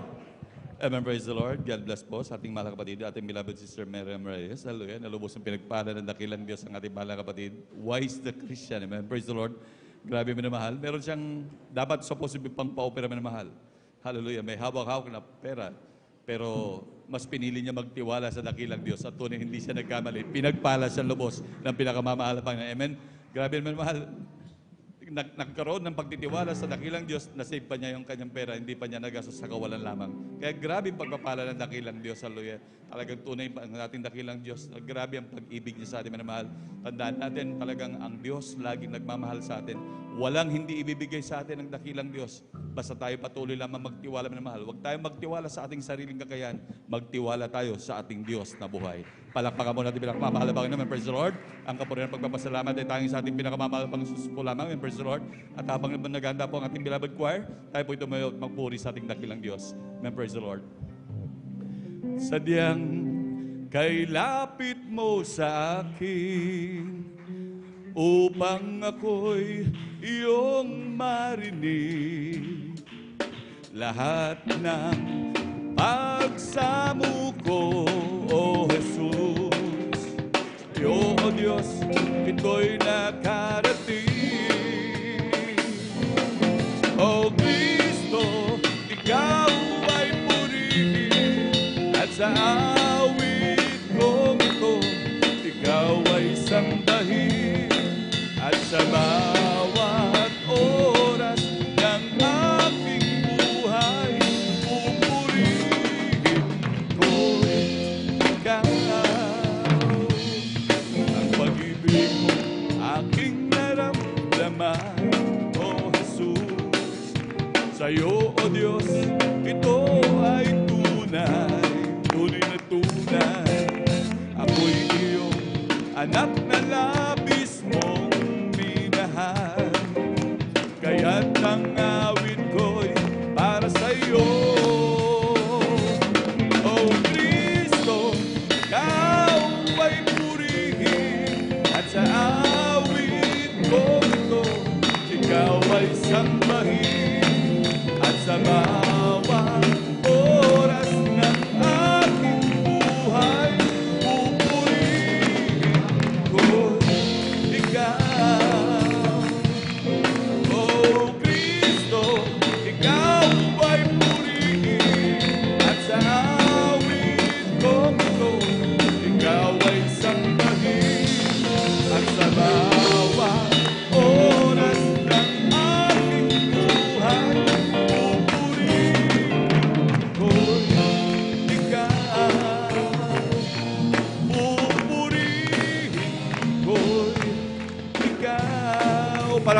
S2: Amen, praise the Lord. God bless po sa ating mahal na kapatid, ating beloved sister Miriam Reyes. Hallelujah. Nalubos ang pinagpala ng dakilang Diyos ang ating mahal na kapatid. Wise the Christian. Amen, praise the Lord. Grabe minamahal. Meron siyang dapat supposed to be pang pa-opera minamahal. Hallelujah. May hawak-hawak na pera. Pero mas pinili niya magtiwala sa dakilang Diyos at tunay hindi siya nagkamali. Pinagpala siya lubos ng pinakamamahal na Panginoon. Amen. Grabe naman mahal. Nagkaroon ng pagtitiwala sa dakilang Diyos, nasave pa niya yung kanyang pera, hindi pa niya nagastos sa kawalan lamang. Kaya grabe pagpapala ng dakilang Diyos. Hallelujah. Talagang tunay ang ating dakilang Diyos. Grabe ang pag-ibig niya sa atin, minamahal. Tandaan natin talagang ang Diyos laging nagmamahal sa atin. Walang hindi ibibigay sa atin ng dakilang Diyos. Basta tayo patuloy lamang magtiwala, minamahal. Huwag tayo magtiwala sa ating sariling kakayahan. Magtiwala tayo sa ating Diyos na buhay. Palakpakan mo natin pinakamamahal na Panginoon. Praise the Lord. Ang kapurihan pagpapasalamat ay tanging sa ating pinakamamahal na Panginoon po lamang. Praise the Lord. At habang naganda po ang ating beloved choir, tayo po ito magpuri sa ating dakilang Diyos. Amen. Praise the Lord. Sadyang kailapit mo sa akin upang ako'y iyong marinig. Lahat ng pagsamo ko, O Jesus, o Diyos, ito'y nakarating. O Kristo, ikaw ay purihin at sa awit kong ito, ikaw ay sambahin at sa bawat oras ng aking buhay, pupurihin ko'y ikaw. Ang pag-ibig mo aking naramdaman, O Jesus. Sa'yo, O Diyos, ito ay tunay, tunay na tunay. Ako'y iyong anak na labis mong minahal.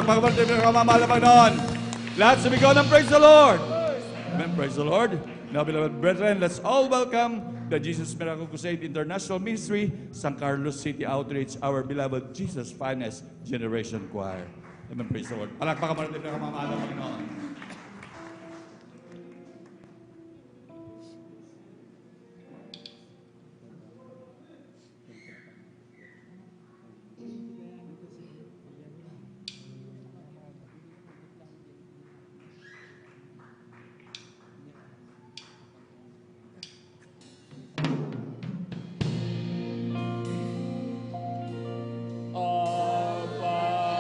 S2: Palakpakan natin ang pinakamamahal na Panginoon. Lahat sumigaw ng praise the Lord. Amen. Praise the Lord. Now, beloved brethren, let's all welcome the Jesus Miracle Crusade International Ministry, San Carlos City Outreach, our beloved Jesus Finest Generation Choir. Amen. Praise the Lord. Palakpakan natin ang pinakamamahal na Panginoon.
S4: Our Father,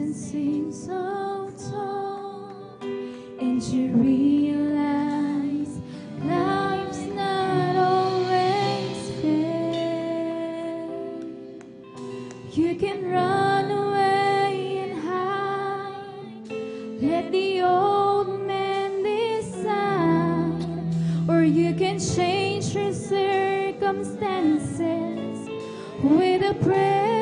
S6: mountain seems so tall, and you realize life's not always fair. You can run away and hide, let the old man decide, or you can change your circumstances with a prayer.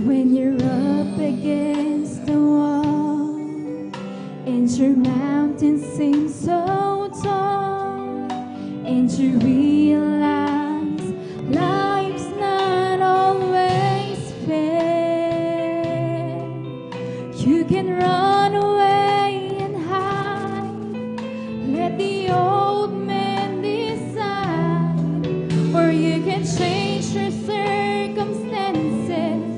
S6: When you're up against the wall and your mountain seems so tall, and you realize life's not always fair, you can run away and hide, let the old man decide, or you can change your circumstances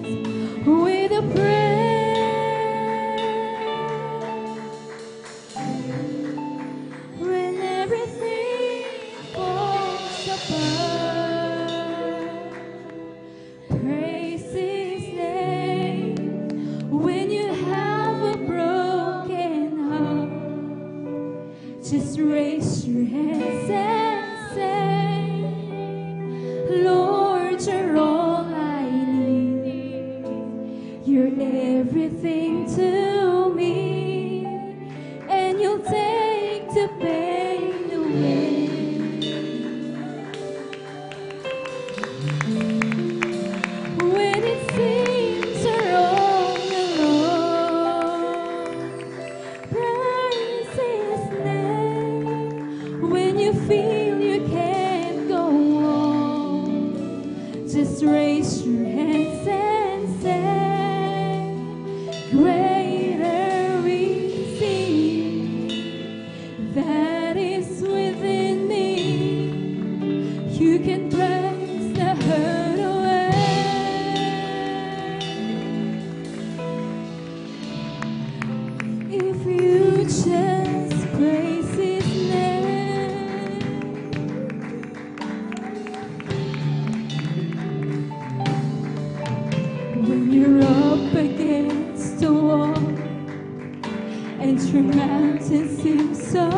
S6: with a prayer. When everything falls apart, praise His name. When you have a broken heart, just raise your hands and say, Lord, you're all I need. You're everything to me, and you'll take the pain away. When it seems you're all alone, praise His name. When you feel you can't go on, just raise your hands and say, greater is He that is within me. You can praise the hurt away. If you just praise His name. When you're up against the wall and your mountain seems so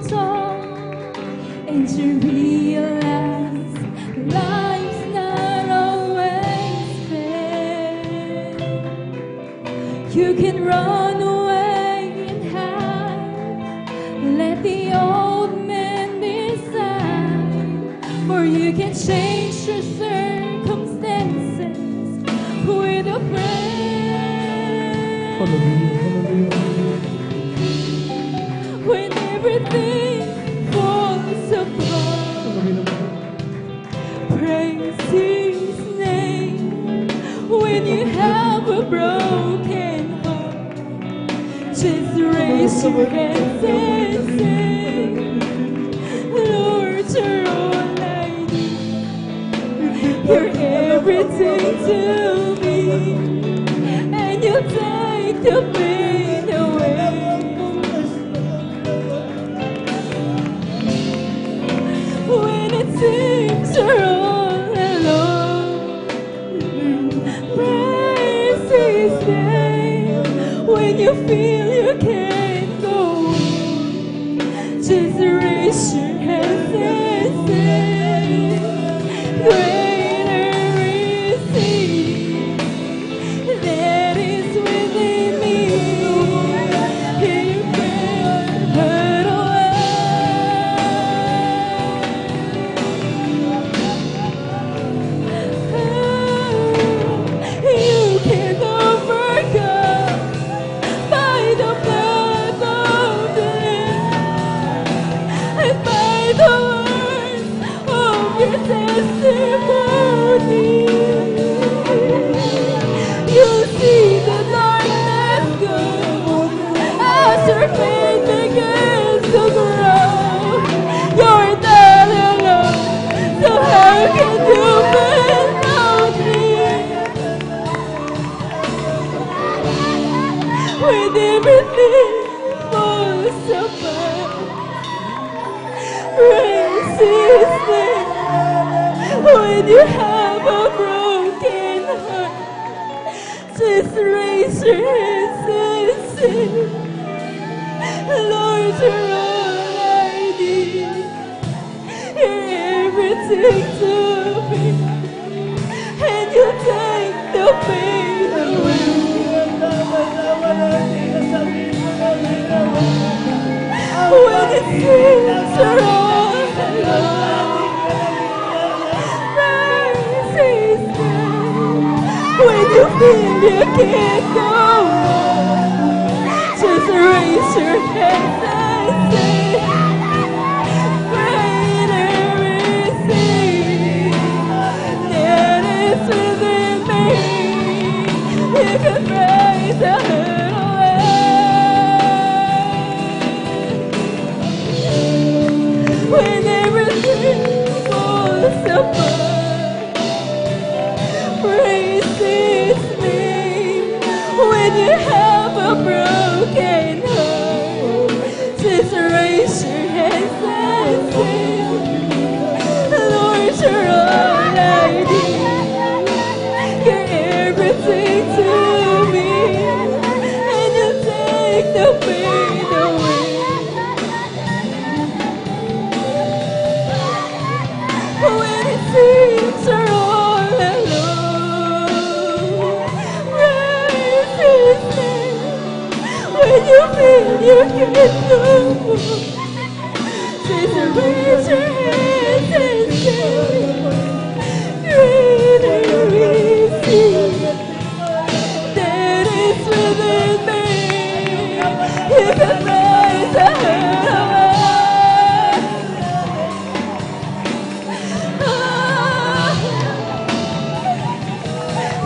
S6: tall, and you realize life's not always fair, you can run away and hide, let the old man decide, or you can change your circumstances with a prayer. When everything falls apart, praise His name. When you have a broken heart, just raise your hands and say, Lord, you're all I need. You're everything to me, and you take the pain away. When it seems you're all alone, praise His name. When you feel you can't go on, just raise your hands and say, greater is He that is within me. When you have a broken heart, just raise your hands and say, Lord, you're all I need. You're everything to me, and you take the pain away. When it seems you're all alone, rise instead. When you feel you can't go on, just raise your hands and say, greater is He that is within me. He can raise the hurt away. When everything falls apart, praise His name. When you have a broken heart, just raise your hands and sing, Lord, you're all I need. You're everything to me, and you take the pain away. When it seems you're all alone, praise His name. When you feel you can't go on, just raise your hands and say, greater is He that is within me. You can raise the hurt away.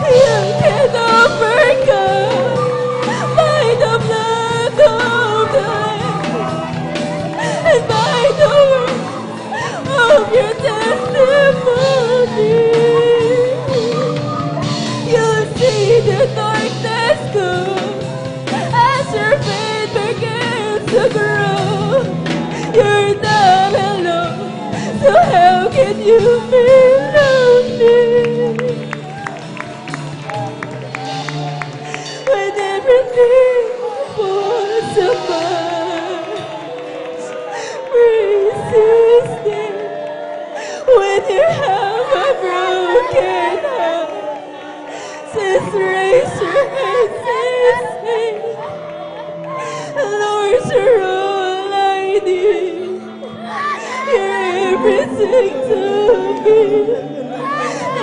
S6: You can overcome by the blood of the Lamb and by the word of your testimony. You'll see the darkness go as your faith begins to grow. You're not alone, so how can you feel lonely? When everything falls apart, praise His name. When you have a broken heart, just raise your hands and say, Lord, you're all I need. You're everything to me,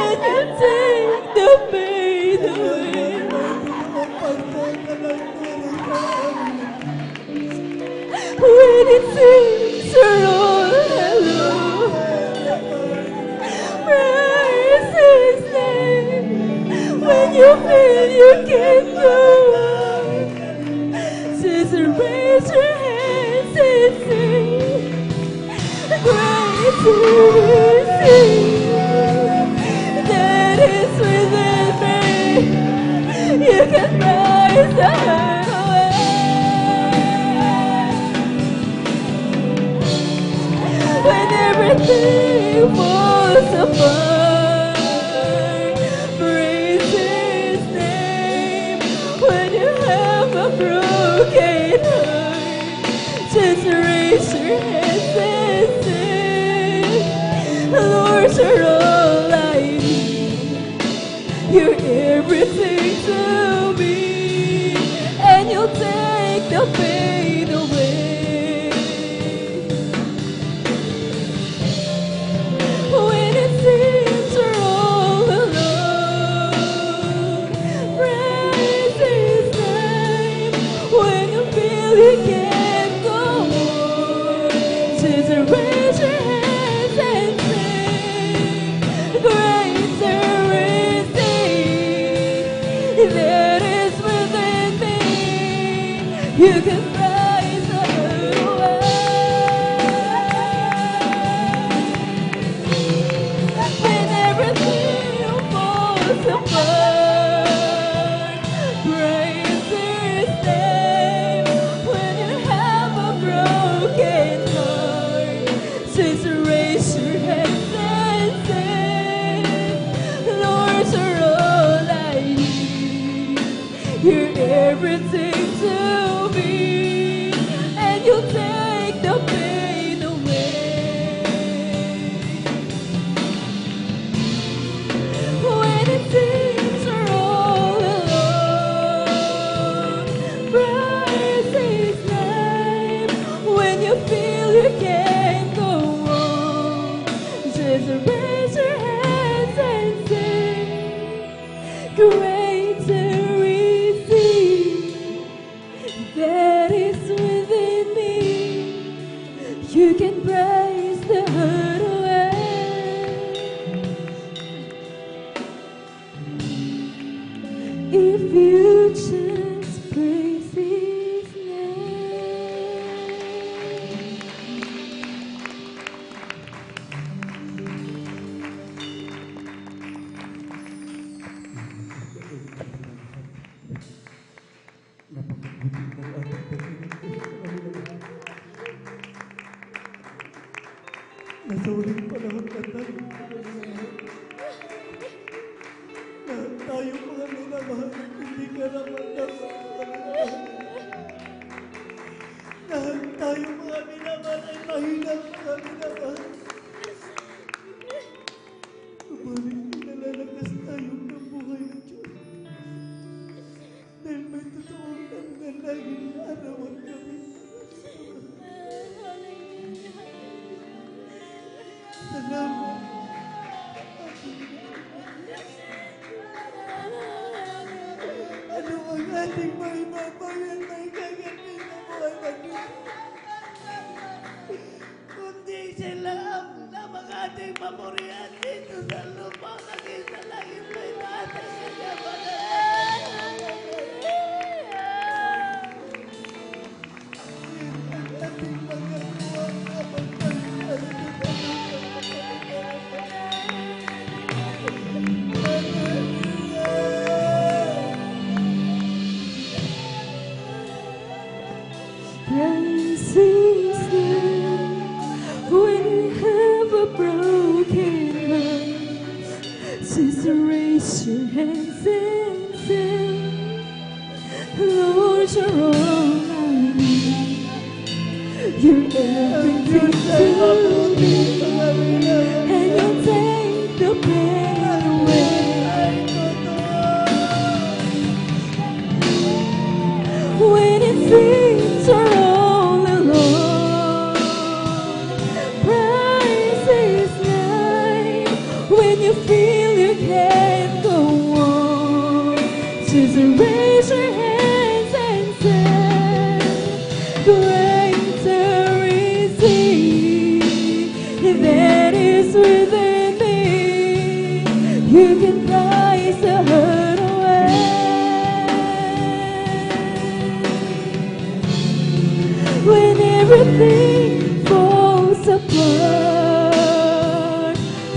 S6: and you take the pain away. When it seems you're all alone, praise His name. When you feel you can't go on, just raise your hands and sing, great is He that is within me. You can rise the hurt away. When everything falls apart, praise His name. When you have a broken heart, just raise your hands and sing, Lord, you're all I need. You're everything to me, and you'll take the pain away. When it seems you're all alone, praise His name. When you feel you can't go on, just raise your hands and sing, greater is He that is within me. You can rise the hurt away. When everything falls apart, praise His name. When you have a broken heart, just raise your hands and sing, Just raise your hands and say, greater is He that is within me. You can praise the hurt away. If you just praise His name.
S7: Nasa uling panahon na tayo. Na tayo mga minamahal, hindi ka naman na tayo mga minamahal ay mahina mga minamahal. Subalit pinalalakas tayo ng buhay ng Diyos. Dahil may totoong nananalangin araw at gabi. Salamat. Ano ang ating may babayan, may gagating na buhay mag-Diyos? Kundi sila ang lamang ating papurihan dito sa lupa, naging sa langit may ating kanyamanan. Ang ating magagawa na magpalitan sa
S6: Praise His name when you have a broken heart. Just raise your hands and say, Lord, you're all I need. You're everything to me, and you'll take the pain away. When it seems you're all alone, praise His name. When you feel you can't go on, just raise your hands and say, greater is He that is within me. You can prize the hurt away. When everything falls apart,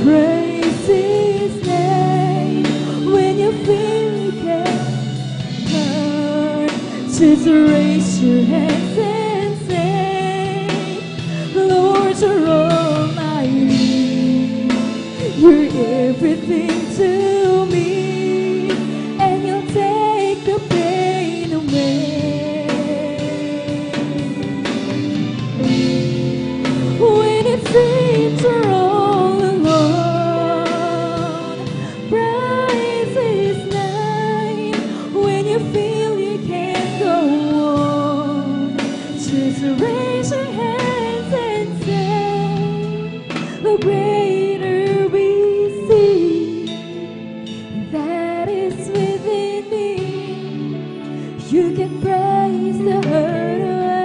S6: praise His name. When you feel you can't turn, just raise your hands and say, Lord, you're all I need. You're everything to me, and you'll take the pain away. When it seems we're all alone, praise His name. When you feel you can't go on, just raise your hands and say, the greater we see that is within me. You can praise the hurt away.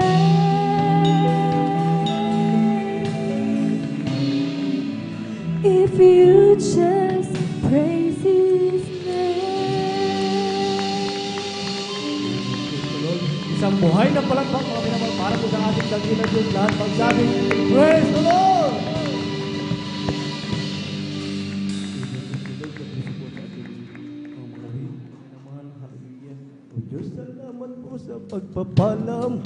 S6: If you just praise His name.
S7: Isang buhay na palakpak mga minamahal para po sa ating dakilang Diyos lahat magsabi, Praise the Lord! O Diyos, salamat po sa pagpapala mo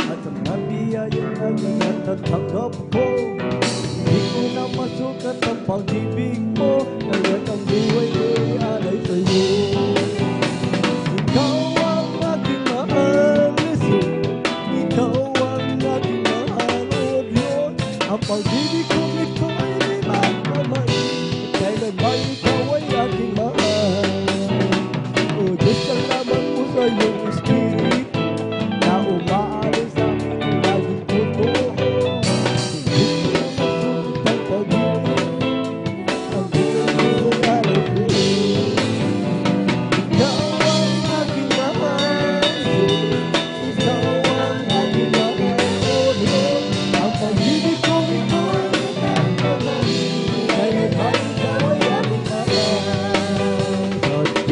S7: at sa mga biyayang natatanggap ko. Hindi ko na masukat ang pag-ibig mo, kaya't ang buhay ko'y alay sa'yo. Ikaw ang aking mahal, Jesus. Ikaw ang aking mahal, O Diyos. Ang pag-ibig kong ito'y di magmamahal, kailanman ikaw ay aking mahal. O Diyos, salamat po sa iyong Espiritu na umaalis sa akin ang laging totoo. Hindi ko na masukat ang pag-ibig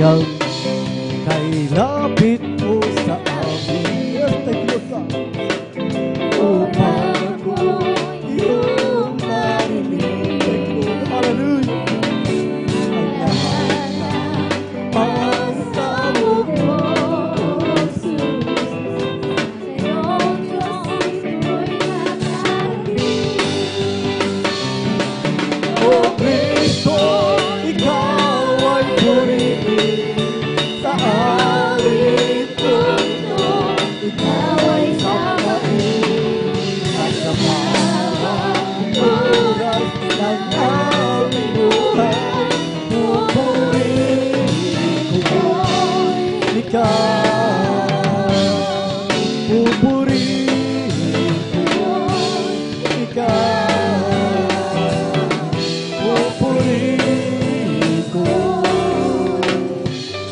S7: hanggang kay lapit mo sa amin. Yes, thank you, Lord. Upang ako iyong marinig. Thank you, Lord. Hallelujah. Ang lahat na pasabog mo, O Kristo, ikaw ay purihin sa awit puso, ikaw ay sapain at sa bawat oras ng aming buhay. Pupurihin ko ikaw, pupurihin ko ikaw. Pupurihin ko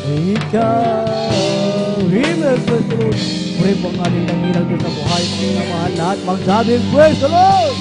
S7: ikaw. Amen. Praise the Lord. Puri po ang ating dakilang Diyos sa buhay. Pagkakamahan lahat. Magsabing praise the Lord.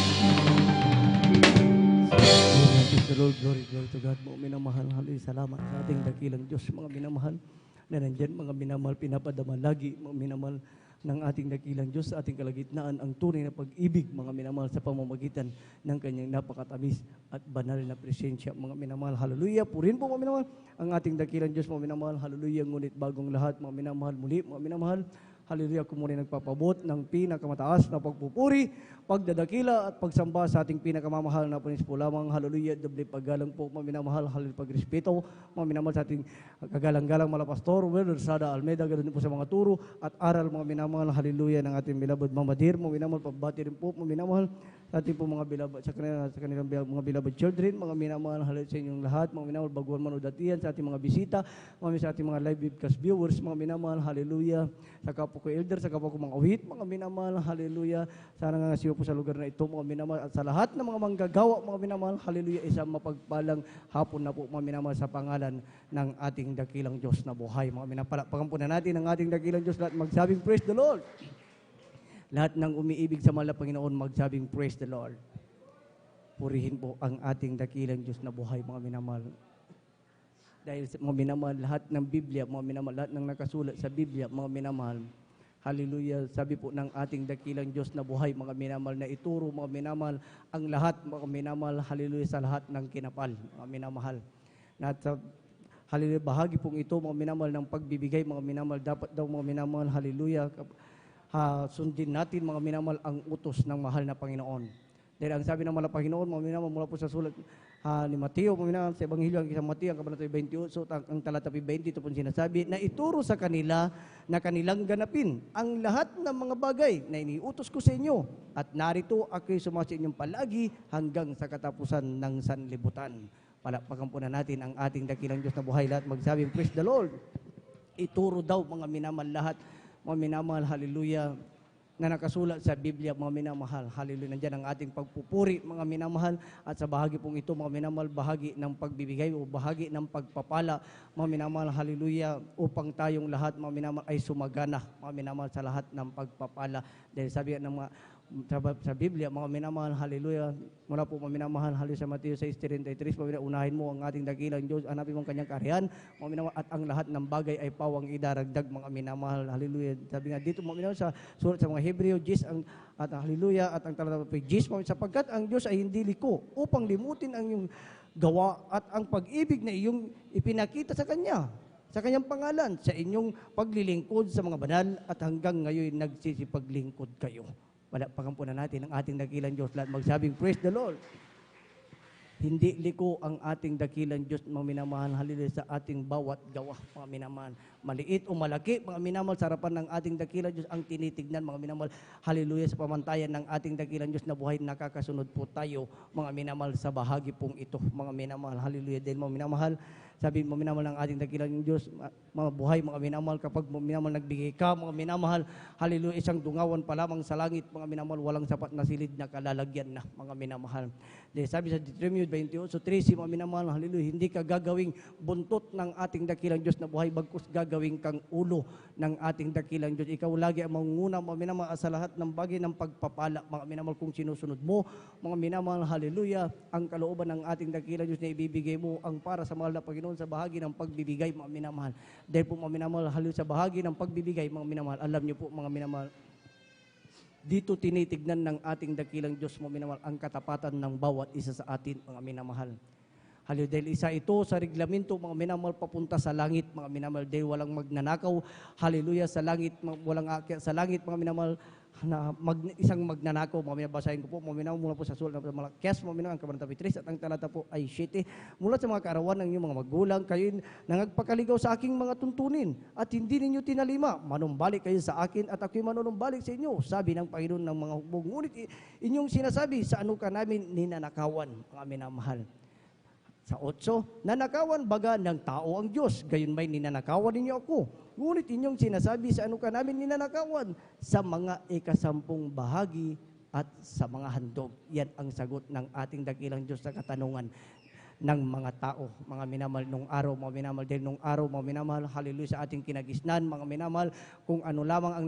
S7: Amen. Praise the Lord. Glory, glory to God. Mga minamahal, haloy, salamat sa ating dakilang Diyos. Mga minamahal na nandyan, mga minamahal, pinapadama lagi. Mga minamahal ng ating dakilang Diyos sa ating kalagitnaan ang tunay na pag-ibig, mga minamahal, sa pamamagitan ng kanyang napakatamis at banal na presensya. Mga minamahal, hallelujah. Purin po, mga minamahal, ang ating dakilang Diyos, mga minamahal, hallelujah. Ngunit bagong lahat, mga minamahal, muli, mga minamahal, hallelujah, ako muna nagpapabot ng pinakamataas na pagpupuri, pagdadakila at pagsamba sa ating pinakamamahal na punis po lamang, hallelujah, doble paggalang po, mga minamahal, hallelujah, pagrespeto, mga minamahal sa ating kagalang-galang malapastor, Wilder Sada Almeida, ganoon din po sa mga turo at aral, mga minamahal, hallelujah, ng ating beloved Mama Dear, mga minamahal, pagbati rin po, mga minamahal, sa ating po mga beloved, sa kanilang mga beloved children, mga minamahal, hallelujah, sa inyong lahat, mga minamahal, baguhan man o datiyan, sa ating mga bisita, sa ating mga live webcast viewers, mga minamahal, hallelujah, sa kapwa ko elder, sa kapwa ko mga awit, mga minamahal, hallelujah, sana nga siyo po sa lugar na ito, mga minamahal, at sa lahat ng mga manggagawa, mga minamahal, hallelujah, isang mapagpalang hapon na po, mga minamahal, sa pangalan ng ating dakilang Diyos na buhay. Mga minamahal, pagampunan natin ang ating dakilang Diyos, lahat magsabing praise the Lord. Lahat ng umiibig sa mahal na Panginoon, magsabing praise the Lord. Purihin po ang ating dakilang Diyos na buhay, mga minamahal. Dahil sa mga minamahal, lahat ng Biblia, mga minamahal, lahat ng nakasulat sa Biblia, mga minamahal, hallelujah, sabi po ng ating dakilang Diyos na buhay, mga minamahal, na ituro, mga minamahal, ang lahat, mga minamahal, hallelujah, sa lahat ng kinapal, mga minamahal. Na sa hallelujah, bahagi pong ito, mga minamahal, ng pagbibigay, mga minamahal, dapat daw, mga minamahal, hallelujah, sundin natin, mga minamahal, ang utos ng mahal na Panginoon. Dahil ang sabi ng mahal na Panginoon, mga minamahal, mula po sa sulat ni Mateo, mga minamahal, sa Ebanghelyo ng isang Mateo, ang kabanata 28, so ang talata 20, ito po sinasabi, na ituro sa kanila na kanilang ganapin ang lahat ng mga bagay na iniutos ko sa inyo. At narito ako'y sumasa inyong palagi hanggang sa katapusan ng sanlibutan. Palakpakan po na natin ang ating dakilang Diyos na buhay, lahat magsabing, praise the Lord. Ituro daw, mga minamahal, lahat, mga minamahal, hallelujah, na nakasulat sa Biblia, mga minamahal, hallelujah. Nandiyan ang ating pagpupuri, mga minamahal, at sa bahagi pong ito, mga minamahal, bahagi ng pagbibigay o bahagi ng pagpapala, mga minamahal, hallelujah, upang tayong lahat, mga minamahal, ay sumagana, mga minamahal, sa lahat ng pagpapala. Dahil sabi ng mga sa Biblia, mga minamahal, hallelujah, mula po, mga minamahal, hallelujah, sa Mateo 6:33, unahin mo ang ating dakilang Diyos, hanapin mo ang kanyang kaharian, mga minamahal, at ang lahat ng bagay ay pawang idaragdag, mga minamahal, hallelujah. Sabi nga dito, mga minamahal, sa sulat sa mga Hebreo, at hallelujah, at ang talata po, sapagkat ang Diyos ay hindi liko upang limutin ang iyong gawa at ang pag-ibig na iyong ipinakita sa Kanya, sa Kanyang pangalan, sa inyong paglilingkod sa mga banal, at hanggang ngayon nagsisipaglingkod kayo. Palakpakan natin ang ating dakilang Diyos, lahat magsabing praise the Lord. Hindi liko ang ating dakilang Diyos, mga minamahal, hallelujah, sa ating bawat gawa, mga minamahal. Maliit o malaki, mga minamahal, sa harapan ng ating dakilang Diyos ang tinitignan, mga minamahal, hallelujah, sa pamantayan ng ating dakilang Diyos na buhay, nakakasunod po tayo, mga minamahal, sa bahagi pong ito, mga minamahal, hallelujah. Dahil, mga minamahal, sabi mo, minamahal ng ating dakilang Diyos, mga buhay, mga minamahal, kapag minamahal nagbigay ka, mga minamahal, hallelujah, isang dungawan pa lamang sa langit, mga minamahal, walang sapat na silid na kalalagyan na, mga minamahal. Dahil sabi sa Deuteronomy 28:13, mga minamahal, hallelujah, hindi ka gagawing buntot ng ating dakilang Diyos na buhay, bagkus gagawing kang ulo ng ating dakilang Diyos. Ikaw lagi ang mangunguna, mga minamahal, sa lahat ng bagay ng pagpapala, mga minamahal, kung sinusunod mo, mga minamahal, hallelujah, ang kalooban ng ating dakilang Diyos na ibibigay mo ang para sa mahal na Panginoon,
S8: Panginoon, sa bahagi ng pagbibigay, mga minamahal. Dahil po, mga minamahal, haliluya, sa bahagi ng pagbibigay, mga minamahal, alam niyo po, mga minamahal, dito tinitignan ng ating dakilang Diyos, mga minamahal, ang katapatan ng bawat isa sa atin, mga minamahal. Haliluya, dahil isa ito sa reglamento, mga minamahal, papunta sa langit, mga minamahal, dahil walang magnanakaw, haliluya, sa langit, walang aakyat sa langit, mga minamahal, na isang magnanakaw, mga minabasahin ko po, mga minamahal, mula po sa sulat ng Malakias, mga minamahal, ang kabanata 3, at ang talata po ay 7, mula sa mga kaarawan ng inyong mga magulang, kayo nangagpakaligaw sa aking mga tuntunin, at hindi ninyo tinalima, manumbalik kayo sa akin, at ako'y manunumbalik sa inyo, sabi ng Panginoon ng mga hukbong. Ngunit inyong sinasabi, sa ano ka namin ninanakawan, mga minamahal. Sa 8, nanakawan baga ng tao ang Diyos, gayon ba'y ninanakawan ninyo ako? Ngunit inyong sinasabi, sa ano ka namin ninanakawan? Sa mga ikasampung bahagi at sa mga handog. Yan ang sagot ng ating dakilang Diyos sa katanungan ng mga tao, mga minamahal, nung araw, mga minamahal, dahil nung araw, mga minamahal, hallelujah, sa ating kinagisnan, mga minamahal, kung ano lamang ang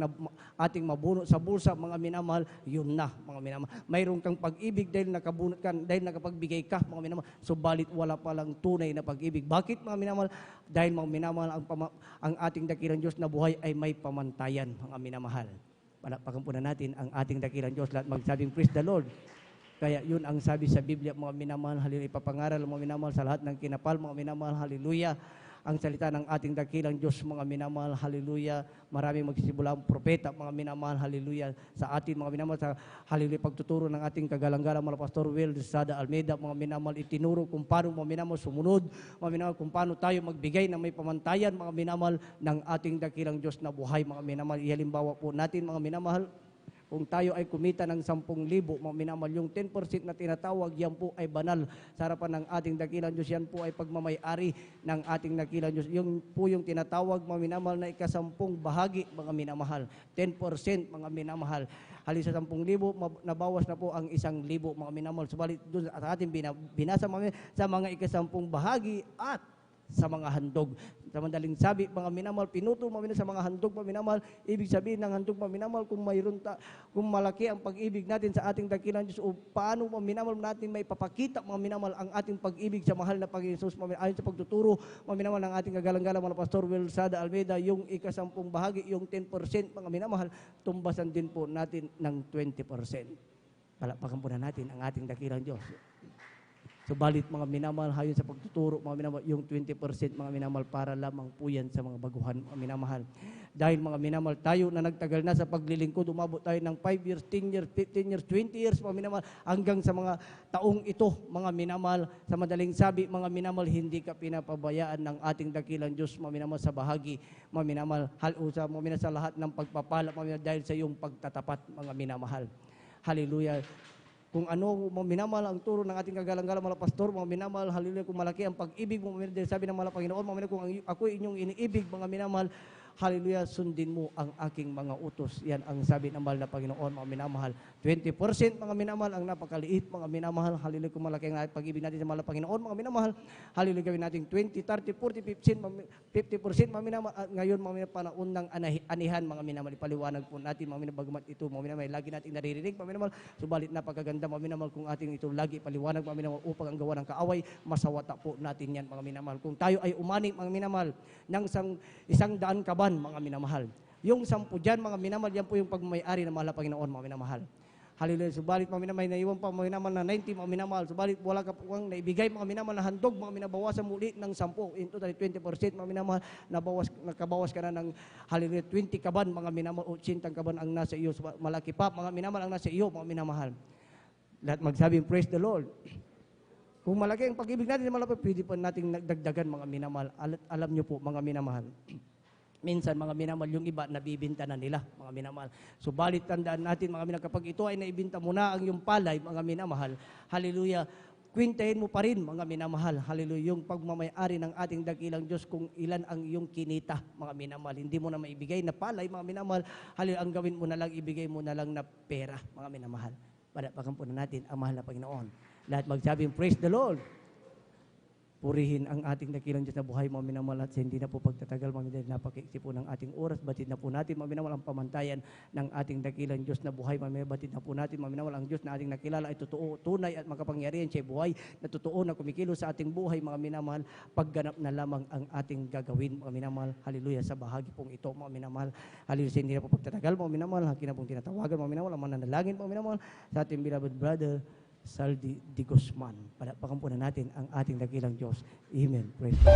S8: ating mabunot sa bulsa, mga minamahal, yun na, mga minamahal. Mayroon kang pag-ibig dahil nakabunot ka, dahil nakapagbigay ka, mga minamahal, subalit wala palang tunay na pag-ibig. Bakit, mga minamahal? Dahil, mga minamahal, ang ating dakilang Diyos na buhay ay may pamantayan, mga minamahal. Palakpakan po na natin ang ating dakilang Diyos, lahat magsabing, praise the Lord. Kaya yun ang sabi sa Biblia, mga minamahal, haleluya, ipapangaral, mga minamahal, sa lahat ng kinapal, mga minamahal, haleluya, ang salita ng ating dakilang Diyos, mga minamahal, haleluya, maraming magsisimula ang propeta, mga minamahal, haleluya, sa atin, mga minamahal, sa haleluya, pagtuturo ng ating kagalang-galang, mga Pastor Will Sada Almeida, mga minamahal, itinuro kung paano, mga minamahal, sumunod, mga minamahal, kung paano tayo magbigay na may pamantayan, mga minamahal, ng ating dakilang Diyos na buhay, mga minamahal. Ihalimbawa po natin, mga minamahal, kung tayo ay kumita ng 10,000, mga minamahal, yung 10% na tinatawag, yan po ay banal sa harapan ng ating dakilang Diyos. Yan po ay pagmamay-ari ng ating dakilang Diyos. Yung po yung tinatawag, mga minamahal, na ikasampung bahagi, mga minamahal. 10%, mga minamahal. Halos sa 10,000, nabawas na po ang 1,000, mga minamahal. Subalit doon sa ating binasa sa mga ikasampung bahagi at sa mga handog. Sa madaling sabi, mga minamahal, pinutol mga minamahal sa mga handog, mga minamahal. Ibig sabihin ng handog, mga minamahal, kung malaki ang pag-ibig natin sa ating dakilang Diyos, o paano, mga minamahal, natin may papakita, mga minamahal, ang ating pag-ibig sa mahal na Panginoon Jesus, ayon sa pagtuturo, mga minamahal, ng ating kagalang-galang, mga Pastor Will Sada Almeida, yung ikasampung bahagi, yung 10%, mga minamahal, tumbasan din po natin ng 20%. Palakpakan po na natin ang ating dakilang Diyos. Subalit, mga minamahal, hayon sa pagtuturo, mga minamahal, yung 20%, mga minamahal, para lamang po yan sa mga baguhan, mga minamahal. Dahil, mga minamahal, tayo na nagtagal na sa paglilingkod, umabot tayo ng 5 years, 10 years, 15 years, 20 years, mga minamahal, hanggang sa mga taong ito, mga minamahal. Sa madaling sabi, mga minamahal, hindi ka pinapabayaan ng ating dakilang Diyos, mga minamahal, sa bahagi, mga minamahal, mga minamahal, sa lahat ng pagpapala, mga minamahal, dahil sa iyong pagtatapat, mga minamahal. Hallelujah. Kung ano, mga minamahal, ang turo ng ating kagalang-galang, mga pastor, mga minamahal, hallelujah, kung malaki ang pag-ibig, mga minamahal, sabi ng mga Panginoon, mga minamahal, kung ako inyong iniibig, mga minamahal, hallelujah, sundin mo ang aking mga utos. Yan ang sabi ng mahal na Panginoon, mga minamahal. 20%, mga minamahal, ang napakaliit, mga minamahal, hallelujah, kung malaki ang pag-ibig natin sa mahal na Panginoon, mga minamahal, hallelujah, gawin natin 20, 30, 40, 50%, mga minamahal. Ngayon, mga minamahal, panahon ng anihan, mga minamahal, ipaliwanag po natin, mga minamahal, bagamat ito, mga minamahal, lagi natin naririnig, mga minamahal, subalit napakaganda, mga minamahal, kung ating ito lagi ipaliwanag, mga minamahal, upang ang gawa ng kaaway, masawata po natin yan, mga minamahal. Kung tayo ay umani, mga minamahal, ng 100 kaban, mga minamahal. Yung 10 dyan, mga minamahal, yan po yung pagmay-ari ng mahal na Panginoon, mga minamahal. Hallelujah. Subalit, mga minamahal, naiwan pa, mga minamahal, na 90, mga minamahal. Subalit, wala ka po ang naibigay, mga minamahal, na handog, mga minabawasan muli ng 10. In total, 20%, mga minamahal, nakabawas ka na ng, hallelujah, 20 kaban, mga minamahal, 80 kaban ang nasa iyo. Malaki pa, mga minamahal, ang nasa iyo, mga minamahal. Lahat magsabing, praise the Lord. Kung malaki ang pag-ibig natin, pwede pa nating nagdagdagan, mga minamahal. Alam nyo po, mga minamahal. Minsan, mga minamahal, yung iba, nabibinta na nila, mga minamahal. Subalit, tandaan natin, mga minamahal, kapag ito ay naibinta mo na ang yung palay, mga minamahal, hallelujah, kwintahin mo pa rin, mga minamahal, hallelujah, yung pagmamayari ng ating dakilang Diyos, kung ilan ang iyong kinita, mga minamahal. Hindi mo na maibigay na palay, mga minamahal, hallelujah, ang gawin mo na lang, ibigay mo na lang na pera, mga minamahal. Pagkampunan natin ang mahal na Panginoon. Lahat magsabing, praise the Lord. Purihin ang ating dakilang Diyos na buhay, mga minamahal, at sa hindi na po pagtatagal, mga minamahal, napakaiksi po ng ating oras. Batid na po natin, mga minamahal, ang pamantayan ng ating dakilang Diyos na buhay, mga minamahal. Batid na po natin, mga minamahal, ang Diyos na ating nakilala ay totoo, tunay at makapangyarihan siya buhay na totoo na kumikilos sa ating buhay, mga minamahal. Pagganap na lamang ang ating gagawin, mga minamahal. Hallelujah, sa bahagi pong ito, mga minamahal. Hallelujah, sa hindi na po pagtatagal, mga minamahal. Hakin na pong tinatawagan, mga minamahal, ang mananalangin, mga minamahal, sa ating beloved brother, Saldi Di Guzman. Palakpakan po na natin ang ating dakilang Diyos. Amen. Praise God.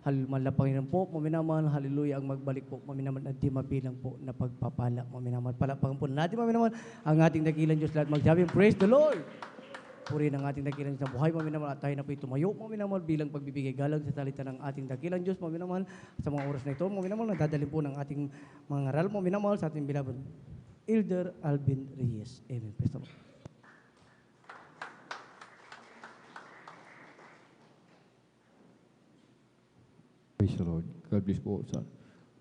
S8: Hallelujah, Panginoon po, mga minamahal, hallelujah, ang magbalik po, mga minamahal, at di mabilang po na pagpapala, mga minamahal. Palapakan po natin, mga minamahal, ang ating dakilang Diyos, lahat magsabi, praise the Lord! Puri ng ating dakilang Diyos na buhay, mga minamahal, at tayo na po'y tumayo, mga minamahal, bilang pagbibigay galang sa salita ng ating dakilang Diyos, mga minamahal, sa mga oras na ito, mga minamahal, nadadalhin po ng ating mga ngaral, mga minamahal, sa ating beloved Elder Alvin Reyes. Amen. Praise the Lord.
S9: Praise the Lord. God bless po sa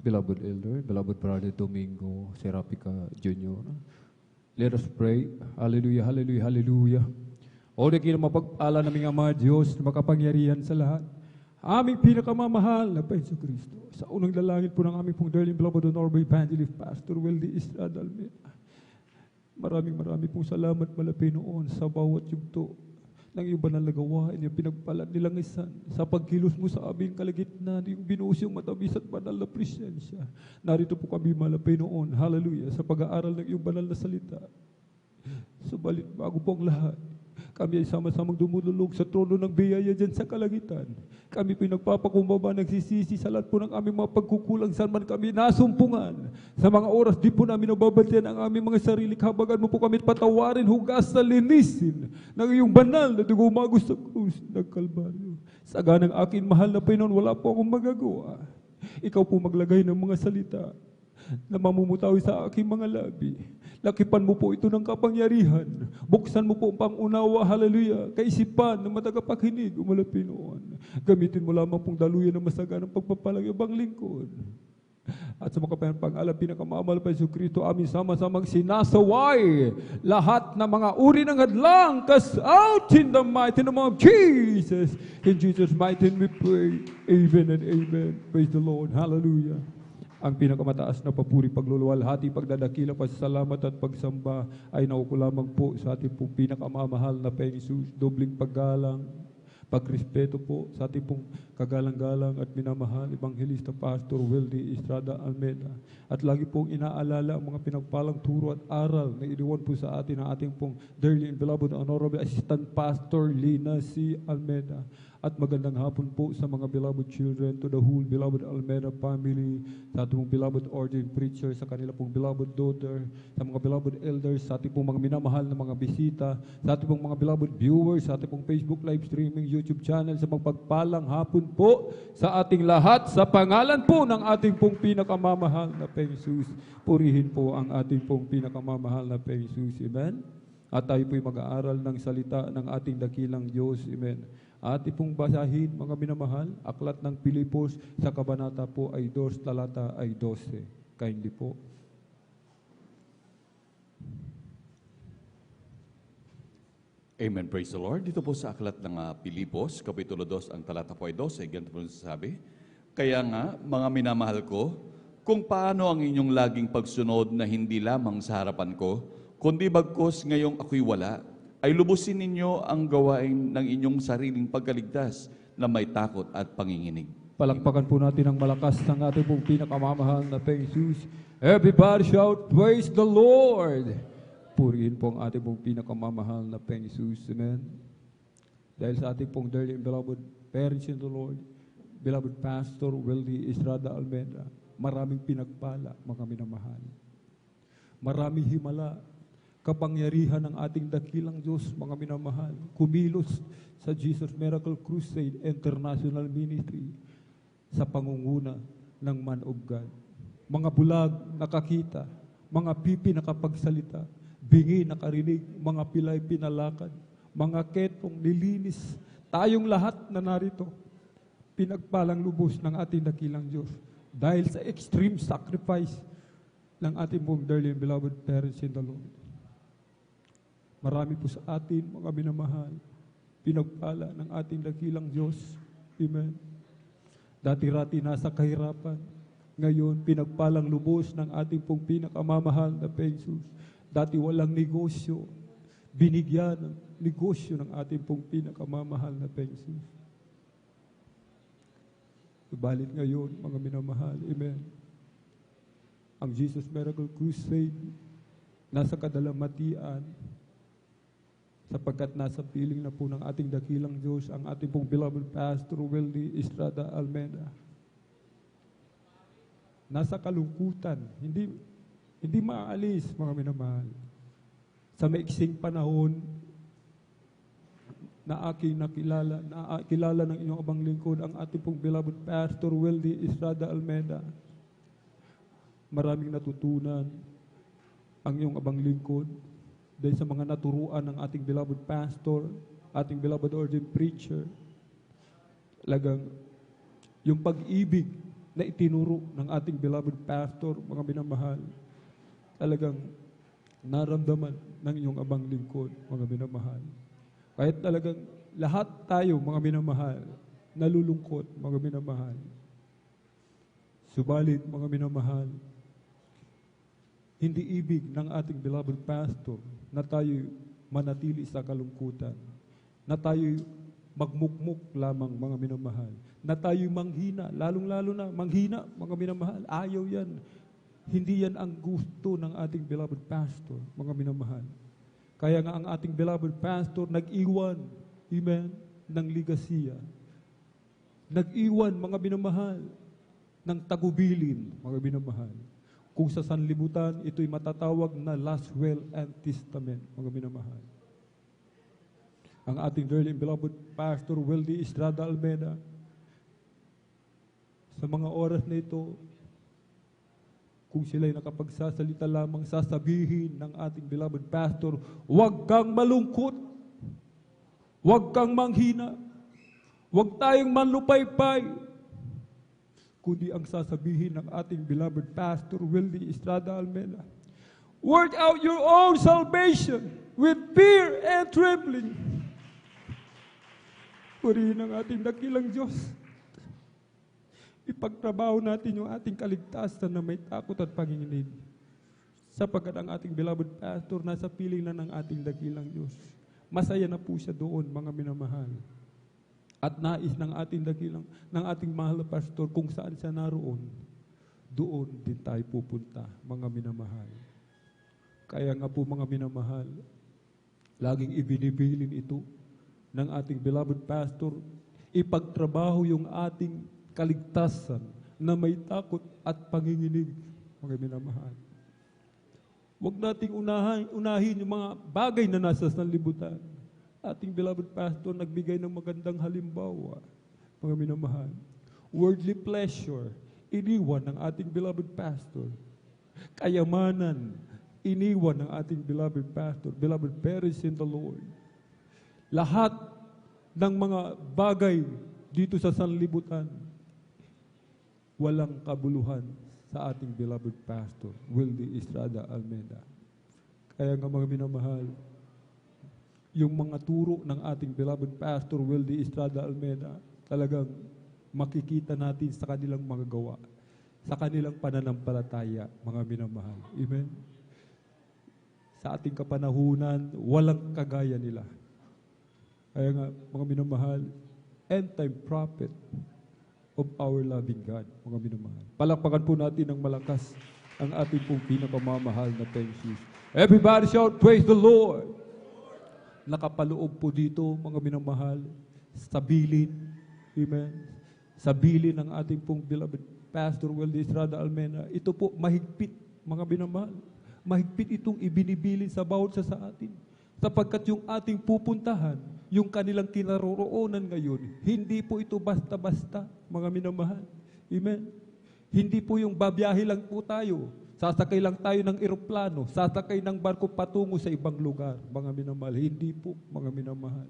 S9: beloved elder, beloved brother Domingo Serapica Jr. Let us pray. Hallelujah, hallelujah, hallelujah. O dakilang mapagpala naming Ama Diyos na makapangyarihan sa lahat. Aming pinakamamahal na Panginoon Kristo. Sa unang lalangin po ng aming pong darling beloved Honorable Evangelist Pastor Weldy Estrada Almeida. Maraming pong salamat malapit noon sa bawat yugto ng iyong banal na gawain, yung pinagpalad nilang isan sa pagkilos mo sa aming kalagitnaan, yung binuhos yung matamis at banal na presensya. Narito po kami malapit noon, hallelujah, sa pag-aaral ng iyong banal na salita. Subalit bago po ang lahat, kami ay sama-samang dumululog sa trono ng biyaya dyan sa kalangitan. Kami pinagpapakumbaba, nagsisisi sa lahat po ng aming mga pagkukulang saan man kami nasumpungan. Sa mga oras di po namin nababantayan ang aming mga sarili. Habagan mo po kami patawarin, hugas na linisin ng iyong banal na dugo umagos sa krus ng Kalbaryo. Sa ganang akin mahal na Panginoon, wala po akong magagawa. Ikaw po maglagay ng mga salita na mamumutawi sa aking mga labi. Lakipan mo po ito ng kapangyarihan. Buksan mo po ang pangunawa, hallelujah, kaisipan ng matagapakinig, umalapin noon. Gamitin mo lamang pong daluyan ng masaganang pagpapalang ibang lingkod. At sa mga pangalan, pinakamamahal pa Yesu Kristo, amin sama-samang sinasaway lahat ng mga uri ng hadlang, cast out in the mighty name of Jesus. In Jesus' mighty name we pray. Amen and amen. Praise the Lord. Hallelujah. Ang pinakamataas na papuri, pagluluwalhati, pagdadakila, pasasalamat at pagsamba ay nauko lamang po sa ating pong pinakamamahal na Panginoon Jesus. Dobling paggalang, pagrespeto po sa ating pong kagalang-galang at minamahal, Evangelista Pastor Weldy Estrada Almeida. At lagi pong inaalala ang mga pinagpalang turo at aral na iniwan po sa atin ng ating pong dearly and beloved Honorable Assistant Pastor Lina C. Almeida. At magandang hapon po sa mga beloved children, to the whole beloved Almeida family, sa ating pong beloved ordained preacher, sa kanila pong beloved daughter, sa mga beloved elders, sa ating pong mga minamahal na mga bisita, sa ating pong mga beloved viewers, sa ating pong Facebook live streaming, YouTube channel, sa magpagpalang hapon po sa ating lahat, sa pangalan po ng ating pong pinakamamahal na Panginoon Jesus. Purihin po ang ating pong pinakamamahal na Panginoon Jesus. Amen? At tayo po'y mag-aaral ng salita ng ating dakilang Diyos. Amen. At ipong basahin, mga minamahal, aklat ng Pilipos sa kabanata po ay 2, talata ay 12. Kindly po.
S2: Amen, praise the Lord. Dito po sa aklat ng Pilipos, Kapitulo 2, ang talata po ay 12, ganito po nasasabi. Kaya nga, mga minamahal ko, kung paano ang inyong laging pagsunod na hindi lamang sa harapan ko, kundi bagkus ngayong ako'y wala, ay lubusin ninyo ang gawain ng inyong sariling pagkaligtas na may takot at panginginig.
S9: Palakpakan po natin ang malakas ng ating pong pinakamamahal na Panginoon Jesus. Everybody shout, praise the Lord! Purihin po ang ating pong pinakamamahal na Panginoon Jesus. Amen. Dahil sa ating pong dearly and beloved parents in the Lord, beloved Pastor Weldy Estrada Almeida, maraming pinagpala, mga minamahal. Maraming himala, kapangyarihan ng ating dakilang Diyos, mga minamahal, kumilos sa Jesus Miracle Crusade International Ministry sa pangunguna ng Man of God. Mga bulag nakakita, mga pipi nakapagsalita, bingi nakarinig, mga pilay pinalakad, mga ketong nilinis, tayong lahat na narito, pinagpalang lubos ng ating dakilang Diyos dahil sa extreme sacrifice ng ating mong dearly and beloved parents in the Lord. Marami po sa atin, mga minamahal, pinagpala ng ating dakilang Diyos. Amen. Dati-rati nasa kahirapan. Ngayon, pinagpalang lubos ng ating pong pinakamamahal na Panginoon. Dati walang negosyo. Binigyan ng negosyo ng ating pong pinakamamahal na Panginoon. Subalit ngayon, mga minamahal, amen. Ang Jesus Miracle Crusade, nasa kadalamatian, sapagkat nasa piling na po ng ating dakilang Diyos ang ating pong beloved Pastor Weldy Estrada Almeida. Nasa kalungkutan, hindi maalis, mga minamahal. Sa maiksing panahon na aking nakilala ng inyong abang lingkod, ang ating pong beloved Pastor Weldy Estrada Almeida. Maraming natutunan ang iyong abang lingkod dahil sa mga naturuan ng ating beloved pastor, ating beloved ordained preacher. Talagang yung pag-ibig na itinuro ng ating beloved pastor, mga minamahal, talagang naramdaman ng iyong abang lingkod, mga minamahal. Kahit talagang lahat tayo, mga minamahal, nalulungkot, mga minamahal. Subalit, mga minamahal, hindi ibig ng ating beloved pastor na tayo manatili sa kalungkutan, na tayo magmukmuk lamang, mga minamahal, na tayo manghina, lalong-lalo na manghina, mga minamahal. Ayaw yan. Hindi yan ang gusto ng ating beloved pastor, mga minamahal. Kaya nga ang ating beloved pastor nag-iwan, amen, ng ligasiya. Nag-iwan, mga minamahal, ng tagubilin, mga minamahal. Kung sa sanlibutan, ito'y matatawag na last will and testament, mga minamahal. Ang ating dearly beloved Pastor Weldy Estrada Almeida, sa mga oras na ito, kung sila'y nakapagsasalita lamang, sasabihin ng ating beloved Pastor, huwag kang malungkot, huwag kang manghina, huwag tayong manlupaypay, kundi ang sasabihin ng ating beloved Pastor Weldy Estrada Almeida, work out your own salvation with fear and trembling. Purihin ang ating dakilang Diyos. Ipagtrabaho natin yung ating kaligtasan na may takot at panginginig. Sapagkat ang ating beloved pastor nasa piling na ng ating dakilang Diyos. Masaya na po siya doon, mga minamahal. At nais ng ating mahal na pastor kung saan siya naroon, doon din tayo pupunta, mga minamahal. Kaya nga po, mga minamahal, laging ibinibilin ito ng ating beloved pastor, ipagtrabaho yung ating kaligtasan na may takot at panginginig, mga minamahal. Huwag nating unahin yung mga bagay na nasa sanlibutan. Ating beloved pastor nagbigay ng magandang halimbawa, mga minamahal. Worldly pleasure, iniwan ng ating beloved pastor. Kayamanan, iniwan ng ating beloved pastor, beloved parents in the Lord. Lahat ng mga bagay dito sa sanlibutan, walang kabuluhan sa ating beloved pastor, Weldy Estrada Almeida. Kaya nga, mga minamahal, yung mga turo ng ating beloved pastor Weldy Estrada Almeida, talagang makikita natin sa kanilang mga gawa, sa kanilang pananampalataya, mga minamahal. Amen? Sa ating kapanahunan, walang kagaya nila. Kaya nga, mga minamahal, end-time prophet of our loving God, mga minamahal. Palakpakan po natin ng malakas ang ating pong pinakamamahal na pensis. Everybody shout, praise the Lord! Nakapaloob po dito, mga minamahal, sa bilin, amen, sa bilin ng ating pong beloved Pastor Weldy Estrada Almeida. Ito po, mahigpit, mga minamahal. Mahigpit itong ibinibilin sa bawat sa atin. Sapagkat yung ating pupuntahan, yung kanilang kinaroroonan ngayon, hindi po ito basta-basta, mga minamahal. Amen? Hindi po yung babiyahe lang po tayo. Sasakay lang tayo ng eroplano, sasakay ng barko patungo sa ibang lugar, mga minamahal. Hindi po, mga minamahal.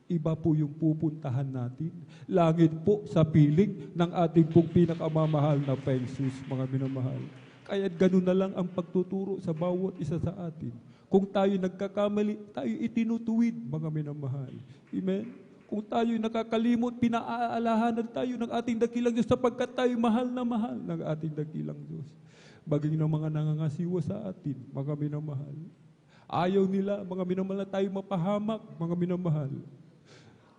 S9: Iba po yung pupuntahan natin. Langit po sa piling ng ating pong pinakamamahal na pensus, mga minamahal. Kaya ganun na lang ang pagtuturo sa bawat isa sa atin. Kung tayo nagkakamali, tayo itinutuwid, mga minamahal. Amen? Kung tayo nakakalimot, pinaaalahanan tayo ng ating dakilang Diyos sapagkat tayo mahal na mahal ng ating dakilang Diyos. Baging ng mga nangangasiwa sa atin, mga minamahal. Ayaw nila, mga minamahal, na tayo mapahamak, mga minamahal.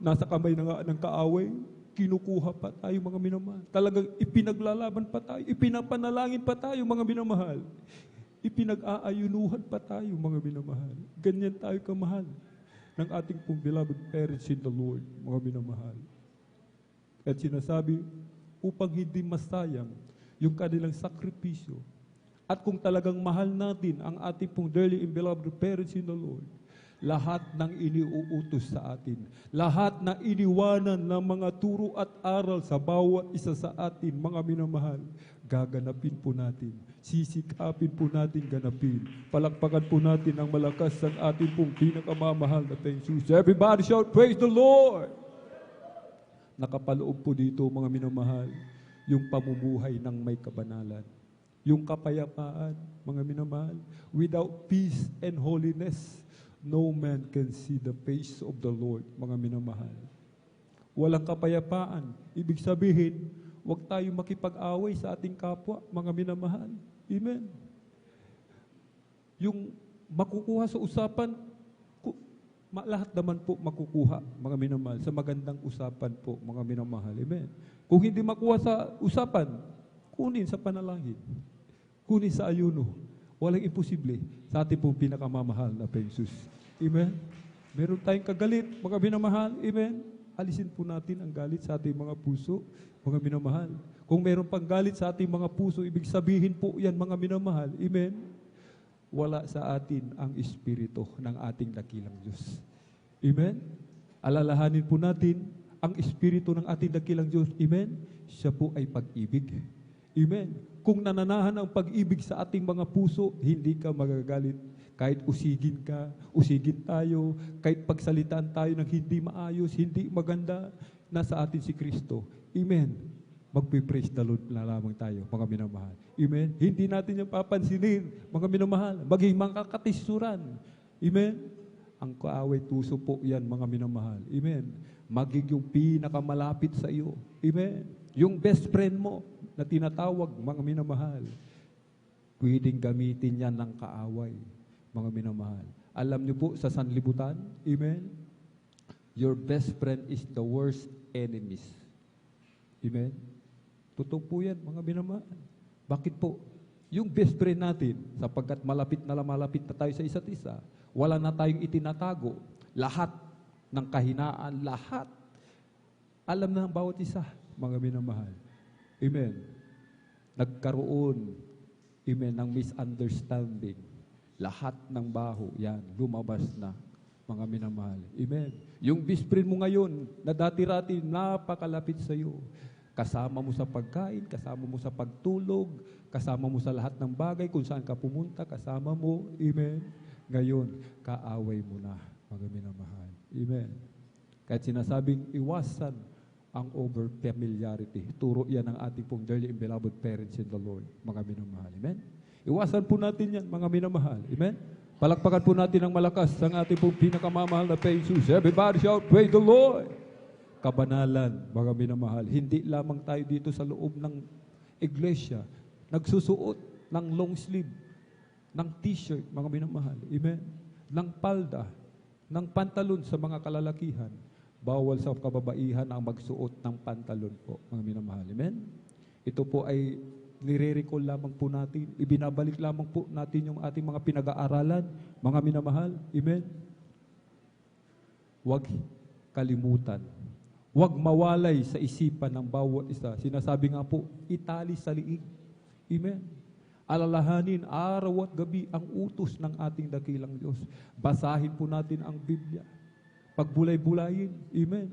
S9: Nasa kamay ng kaaway, kinukuha pa tayo, mga minamahal. Talagang ipinaglalaban pa tayo, ipinapanalangin pa tayo, mga minamahal. Ipinag-aayunuhan pa tayo, mga minamahal. Ganyan tayo kamahal ng ating pong beloved parents in the Lord, mga minamahal. At sinasabi, upang hindi masayang yung kanilang sakripisyo. At kung talagang mahal natin ang ating pong dearly and beloved parents in the Lord, lahat ng iniuutos sa atin, lahat na iniwanan ng mga turo at aral sa bawat isa sa atin, mga minamahal, gaganapin po natin, sisikapin po natin ganapin, palakpakan po natin ang malakas ng ating pong pinakamamahal na Jesus. Everybody shout, praise the Lord! Nakapaloob po dito, mga minamahal, yung pamumuhay ng may kabanalan, yung kapayapaan, mga minamahal. Without peace and holiness, no man can see the face of the Lord, mga minamahal. Walang kapayapaan. Ibig sabihin, huwag tayong makipag-away sa ating kapwa, mga minamahal. Amen. Yung makukuha sa usapan, lahat naman po makukuha, mga minamahal, sa magandang usapan po, mga minamahal. Amen. Kung hindi makuha sa usapan, kunin sa panalangin. Kunin sa ayuno. Walang imposible sa ating pong pinakamamahal na Jesus. Amen. Meron tayong kagalit, mga minamahal. Amen. Alisin po natin ang galit sa ating mga puso, mga minamahal. Kung meron pang galit sa ating mga puso, ibig sabihin po yan, mga minamahal. Amen. Wala sa atin ang espiritu ng ating dakilang Diyos. Amen? Alalahanin po natin ang espiritu ng ating dakilang Diyos. Amen? Siya po ay pag-ibig. Amen? Kung nananahan ang pag-ibig sa ating mga puso, hindi ka magagalit. Kahit usigin ka, usigin tayo, kahit pagsalitaan tayo ng hindi maayos, hindi maganda, nasa atin si Kristo. Amen? Magpipraise the Lord na lamang tayo, mga minamahal. Amen? Hindi natin yung papansinin, mga minamahal. Maging mga katisuran. Amen? Ang kaaway tuso po yan, mga minamahal. Amen? Maging yung pinakamalapit sa iyo. Amen? Yung best friend mo na tinatawag, mga minamahal. Pwedeng gamitin yan ng kaaway, mga minamahal. Alam niyo po, sa sanlibutan, amen? Your best friend is the worst enemies. Amen? Totoo po yan, mga minamahal. Bakit po? Yung best friend natin, sapagkat malapit na tayo sa isa't isa, wala na tayong itinatago. Lahat ng kahinaan, lahat. Alam na ng bawat isa, mga minamahal. Amen. Nagkaroon, amen, ng misunderstanding. Lahat ng baho, yan, lumabas na, mga minamahal. Amen. Yung best friend mo ngayon, na dati-rati napakalapit sa iyo, kasama mo sa pagkain, kasama mo sa pagtulog, kasama mo sa lahat ng bagay, kung saan ka pumunta, kasama mo. Amen. Ngayon, kaaway mo na, mga minamahal. Amen. Kahit sinasabing iwasan ang over-familiarity. Turo yan ng ating pong dearly and beloved parents in the Lord, mga minamahal. Amen. Iwasan po natin yan, mga minamahal. Amen. Palakpakan po natin ang malakas ang ating pong pinakamamahal na Jesus. Everybody shout, praise the Lord! Kabanalan, mga minamahal. Hindi lamang tayo dito sa loob ng iglesia, nagsusuot ng long sleeve, ng t-shirt, mga minamahal. Amen? Ng palda, ng pantalon sa mga kalalakihan. Bawal sa kababaihan ang magsuot ng pantalon po, mga minamahal. Amen? Ito po ay nire-recall lamang po natin, ibinabalik lamang po natin yung ating mga pinag-aaralan, mga minamahal. Amen? Huwag kalimutan. Huwag mawalay sa isipan ng bawat isa. Sinasabi nga po, itali sa liig. Amen. Alalahanin araw at gabi ang utos ng ating dakilang Diyos. Basahin po natin ang Biblia. Pagbulay-bulayin. Amen.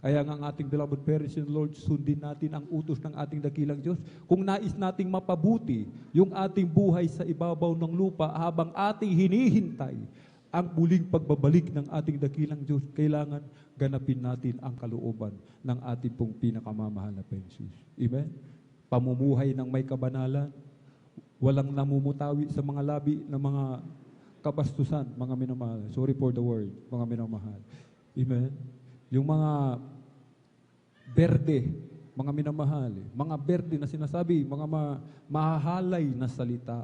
S9: Kaya nga ang ating beloved parents in the Lord, sundin natin ang utos ng ating dakilang Diyos. Kung nais nating mapabuti yung ating buhay sa ibabaw ng lupa habang ating hinihintay ang muling pagbabalik ng ating dakilang Diyos, kailangan ganapin natin ang kalooban ng ating pong pinakamamahal na Jesus. Amen? Pamumuhay ng may kabanalan, walang namumutawi sa mga labi ng mga kabastusan, mga minamahal. Sorry for the word, mga minamahal. Amen? Yung mga berde, mga minamahal, mga berde na sinasabi, mga mahahalay na salita,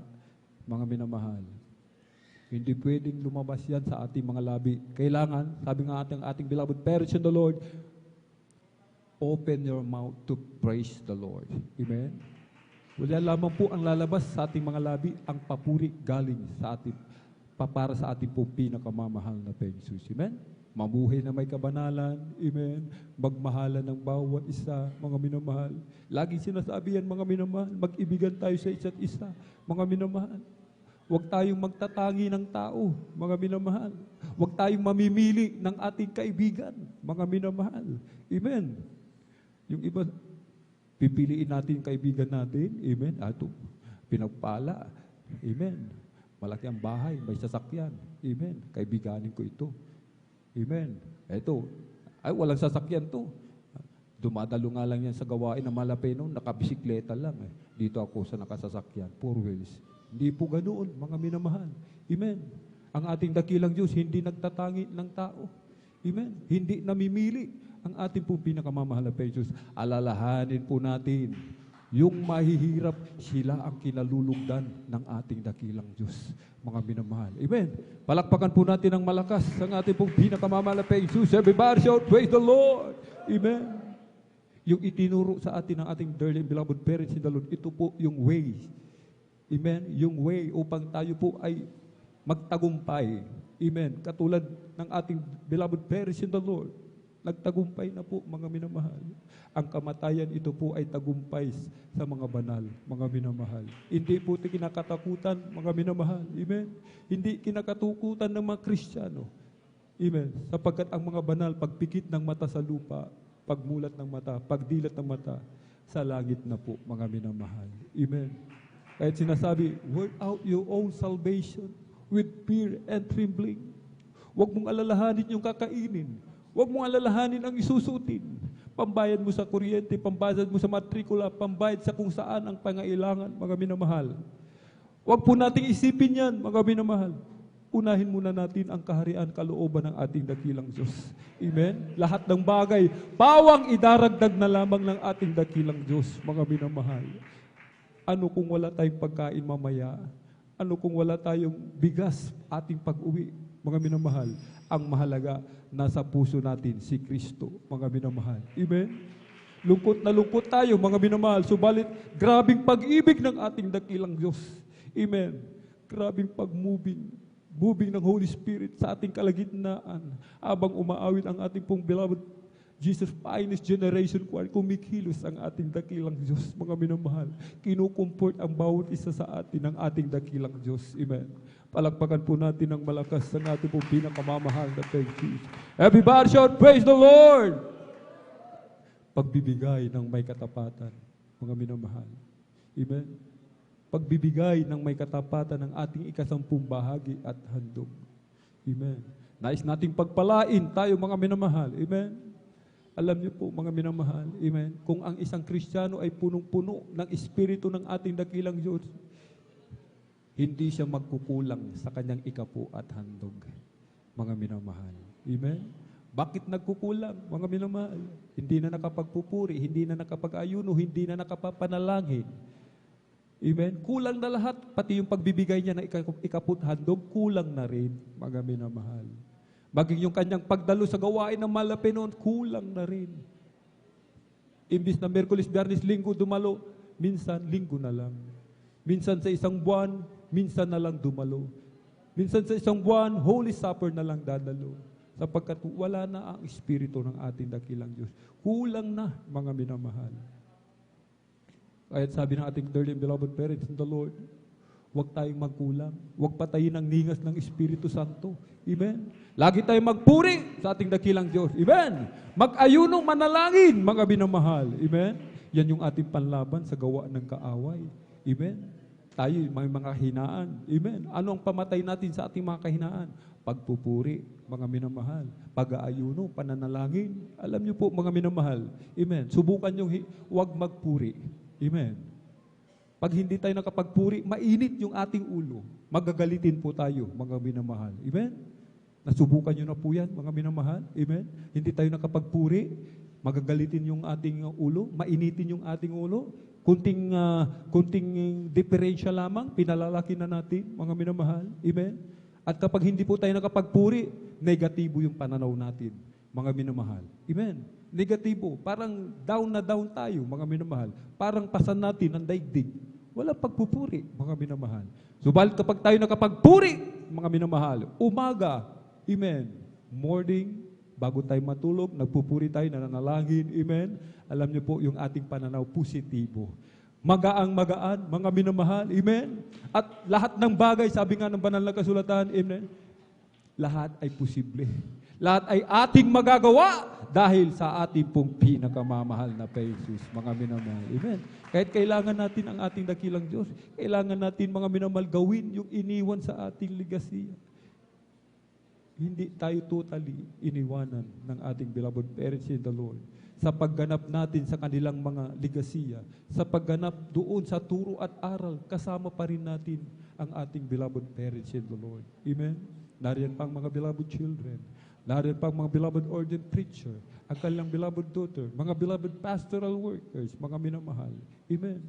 S9: mga minamahal. Hindi pwedeng lumabas yan sa ating mga labi. Kailangan, sabi nga ating beloved parents in the Lord, open your mouth to praise the Lord. Amen? Wala lamang po ang lalabas sa ating mga labi, ang papuri galing sa ating para sa ating po pinakamamahal na Panginoon Jesus. Amen? Mabuhay na may kabanalan. Amen? Magmahalan ng bawat isa, mga minamahal. Laging sinasabi yan, mga minamahal, mag-ibigan tayo sa isa't isa, mga minamahal. Huwag tayong magtatangi ng tao, mga minamahal. Huwag tayong mamimili ng ating kaibigan, mga minamahal. Amen? Yung iba, pipiliin natin yung kaibigan natin. Amen? Ato, pinagpala. Amen? Malaki ang bahay, may sasakyan. Amen? Kaibiganin ko ito. Amen. Eto, ay walang sasakyan to. Dumadalo nga lang yan sa gawain ng Malapeno, nakabisikleta lang. Dito ako sa nakasasakyan, 4 wheels. Hindi po ganoon, mga minamahal. Amen. Ang ating dakilang Diyos, hindi nagtatangi ng tao. Amen. Hindi namimili ang ating pong pinakamamahal na Diyos. Alalahanin po natin, yung mahihirap, sila ang kinalulugdan ng ating dakilang Diyos, mga minamahal. Amen. Palakpakan po natin ng malakas ang ating pong pinakamamahal na Jesus. Everybody shout, praise the Lord. Amen. Yung itinuro sa atin ng ating dearly and beloved parents in the Lord, ito po yung way. Amen. Yung way upang tayo po ay magtagumpay. Amen. Katulad ng ating beloved parents in the Lord, nagtagumpay na po, mga minamahal. Ang kamatayan, ito po ay tagumpay sa mga banal, mga minamahal. Hindi po ito kinakatakutan, mga minamahal. Amen? Hindi kinakatakutan ng mga Kristiyano. Amen? Sapagkat ang mga banal, pagpikit ng mata sa lupa, pagmulat ng mata, pagdilat ng mata, sa langit na po, mga minamahal. Amen? Kahit sinasabi, work out your own salvation with fear and trembling. Huwag mong alalahanin yung kakainin. Huwag mong alalahanin ang isusutin. Pambayad mo sa kuryente, pambayad mo sa matrikula, pambayad sa kung saan ang pangailangan, mga minamahal. Huwag po nating isipin yan, mga minamahal. Unahin muna natin ang kaharian, kalooban ng ating dakilang Diyos. Amen? Lahat ng bagay, pawang idaragdag na lamang ng ating dakilang Diyos, mga minamahal. Ano kung wala tayong pagkain mamaya? Ano kung wala tayong bigas ating pag-uwi, mga minamahal? Ang mahalaga, nasa puso natin si Kristo, mga minamahal. Amen? Lungkot na lungkot tayo, mga minamahal. Subalit, grabing pag-ibig ng ating dakilang Diyos. Amen? Grabing pag-moving ng Holy Spirit sa ating kalagitnaan habang umaawit ang ating pong beloved Jesus finest generation choir, kumikilos ang ating dakilang Diyos, mga minamahal. Kinukumport ang bawat isa sa atin ng ating dakilang Diyos. Amen. Palakpakan po natin ng malakas sa ating pong pinakamamahal na thank you. Everybody shout, praise the Lord! Pagbibigay ng may katapatan, mga minamahal. Amen. Pagbibigay ng may katapatan ng ating ikasampung bahagi at handog. Amen. Nais nating pagpalain tayo, mga minamahal. Amen. Alam niyo po, mga minamahal, amen, kung ang isang Kristiyano ay punong-puno ng Espiritu ng ating dakilang Diyos, hindi siya magkukulang sa kanyang ikapu at handog, mga minamahal. Amen? Bakit nagkukulang, mga minamahal? Hindi na nakapagpupuri, hindi na nakapag-ayuno, hindi na nakapapanalangin. Amen? Kulang na lahat, pati yung pagbibigay niya ng ikapu at handog, kulang na rin, mga minamahal. Maging yung kanyang pagdalo sa gawain ng Malapenoon, kulang na rin. Imbis na Merkulis, Biyernes, Linggo dumalo, minsan Linggo na lang. Minsan sa isang buwan, minsan na lang dumalo. Minsan sa isang buwan, Holy Supper na lang dadalo. Sapagkat wala na ang Espiritu ng ating dakilang Diyos. Kulang na, mga minamahal. Kaya sabi ng ating dearly and beloved parents in the Lord, huwag tayong magkulang. Huwag patayin ang ningas ng Espiritu Santo. Amen? Lagi tayong magpuri sa ating dakilang Diyos. Amen? Mag-ayunong manalangin, mga binamahal. Amen? Yan yung ating panlaban sa gawa ng kaaway. Amen? Tayo may mga hinaan. Amen? Ano ang pamatay natin sa ating mga kahinaan? Pagpupuri, mga minamahal. Pag-aayuno, pananalangin. Alam niyo po, mga minamahal. Amen? Subukan nyo huwag magpuri. Amen? Pag hindi tayo nakapagpuri, mainit yung ating ulo. Magagalitin po tayo, mga minamahal. Amen? Nasubukan nyo na po yan, mga minamahal. Amen? Hindi tayo nakapagpuri, magagalitin yung ating ulo, mainitin yung ating ulo. Kunting diferensya lamang, pinalalaki na natin, mga minamahal. Amen? At kapag hindi po tayo nakapagpuri, negatibo yung pananaw natin, mga minamahal. Amen? Negatibo. Parang down na down tayo, mga minamahal. Parang pasan natin ang daigdig. Wala pagpupuri, mga minamahal. Subalit kapag tayo nakapagpuri, mga minamahal, umaga, amen, morning, bago tayo matulog, nagpupuri tayo, nananalangin, amen. Alam niyo po, yung ating pananaw positibo. Magaang-magaan, mga minamahal, amen. At lahat ng bagay, sabi nga ng banal na kasulatan, amen, lahat ay posible. Lahat ay ating magagawa dahil sa ating pong pinakamamahal na Jesus, mga minamahal. Amen. Kahit kailangan natin ang ating dakilang Diyos, kailangan natin, mga minamahal, gawin yung iniwan sa ating ligasiya. Hindi tayo totally iniwanan ng ating beloved parents in the Lord sa pagganap natin sa kanilang mga ligasiya, sa pagganap doon sa turo at aral, kasama pa rin natin ang ating beloved parents in the Lord. Amen? Nariyan pang mga beloved children, nariyan pang mga beloved ordained preacher, ang kanilang beloved daughter, mga beloved pastoral workers, mga minamahal. Amen?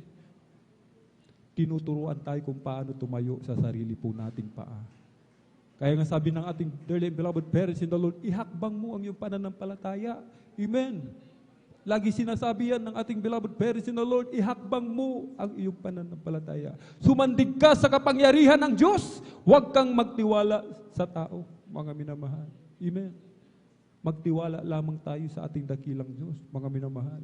S9: Tinuturuan tayo kung paano tumayo sa sarili po nating paa. Kaya nga sabi ng ating dearly beloved parents in the Lord, ihakbang mo ang iyong pananampalataya. Amen. Lagi sinasabi yan ng ating beloved parents in the Lord, ihakbang mo ang iyong pananampalataya. Sumandig ka sa kapangyarihan ng Diyos. Huwag kang magtiwala sa tao, mga minamahal. Amen. Magtiwala lamang tayo sa ating dakilang Diyos, mga minamahal.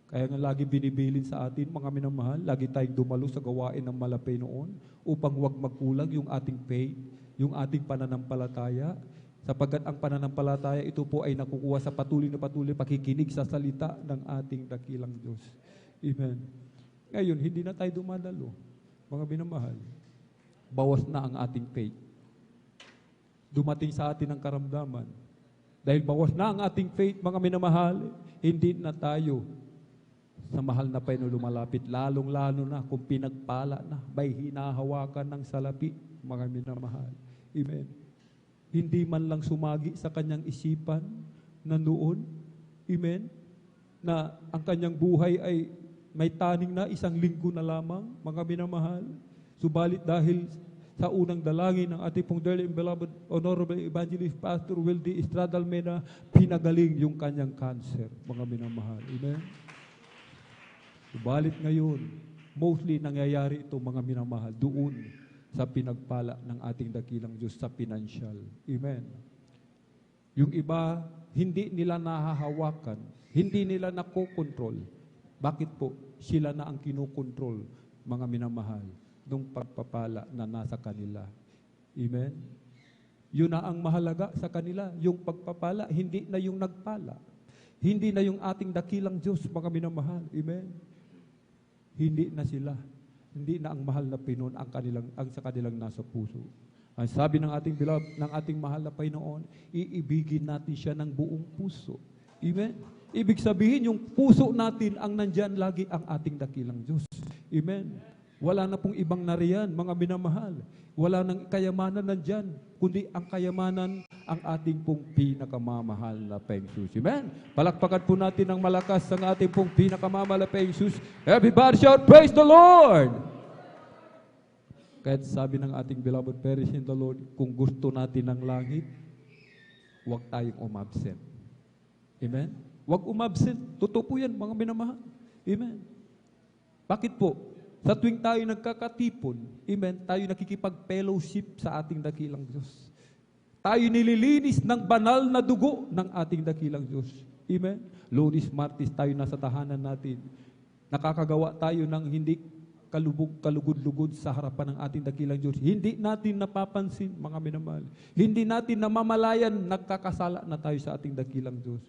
S9: Kaya nga lagi binibilin sa atin, mga minamahal, lagi tayong dumalo sa gawain ng malapay noon upang huwag magkulang yung ating faith, yung ating pananampalataya, sapagkat ang pananampalataya ito po ay nakukuha sa patuloy na pakikinig sa salita ng ating dakilang Diyos. Amen. Ngayon, hindi na tayo dumadalo, mga minamahal. Bawas na ang ating faith. Dumating sa atin ang karamdaman. Dahil bawas na ang ating faith, mga minamahal, hindi na tayo sa mahal na Panginoon lumalapit, lalong-lalo na kung pinagpala na, may hinahawakan ng salapi, mga minamahal. Amen. Hindi man lang sumagi sa kanyang isipan na noon, amen, na ang kanyang buhay ay may taning na 1 linggo na lamang, mga minamahal. Subalit dahil sa unang dalangin ng ating pong dearly and beloved Honorable Evangelist Pastor Wildy Estradal Mena, pinagaling yung kanyang cancer, mga minamahal. Amen. Subalit ngayon, mostly nangyayari ito, mga minamahal, doon sa pinagpala ng ating dakilang Diyos sa financial. Amen. Yung iba, hindi nila nahahawakan, hindi nila nakokontrol. Bakit po? Sila na ang kinokontrol, mga minamahal, nung pagpapala na nasa kanila. Amen. Yun na ang mahalaga sa kanila, yung pagpapala, hindi na yung nagpala. Hindi na yung ating dakilang Diyos, mga minamahal. Amen. Hindi na sila. Hindi na ang mahal na Panginoon ang sa kanilang nasa puso. Ang sabi ng ating beloved, ng ating mahal na Panginoon, iibigin natin siya ng buong puso. Amen. Ibig sabihin, yung puso natin ang nandyan lagi ang ating dakilang Diyos. Amen. Wala na pong ibang nariyan, mga minamahal. Wala nang kayamanan nandyan, kundi ang kayamanan ang ating pong pinakamamahal na Panginoon. Amen. Palakpakan po natin ng malakas ang ating pong pinakamamahal na Panginoon. Everybody shout, praise the Lord! Kahit sabi ng ating beloved parents in the Lord, kung gusto natin ng langit, huwag tayong umabsent. Amen? Huwag umabsent. Totoo po yan, mga minamahal. Amen. Bakit po? Sa tuwing tayo nagkakatipon, amen, tayo nakikipag-fellowship sa ating dakilang Diyos. Tayo nililinis ng banal na dugo ng ating dakilang Diyos. Amen. Lunes, Martes, tayo nasa tahanan natin. Nakakagawa tayo ng hindi kalugod-lugod sa harapan ng ating dakilang Diyos. Hindi natin napapansin, mga minamahal. Hindi natin namamalayan, nagkakasala na tayo sa ating dakilang Diyos.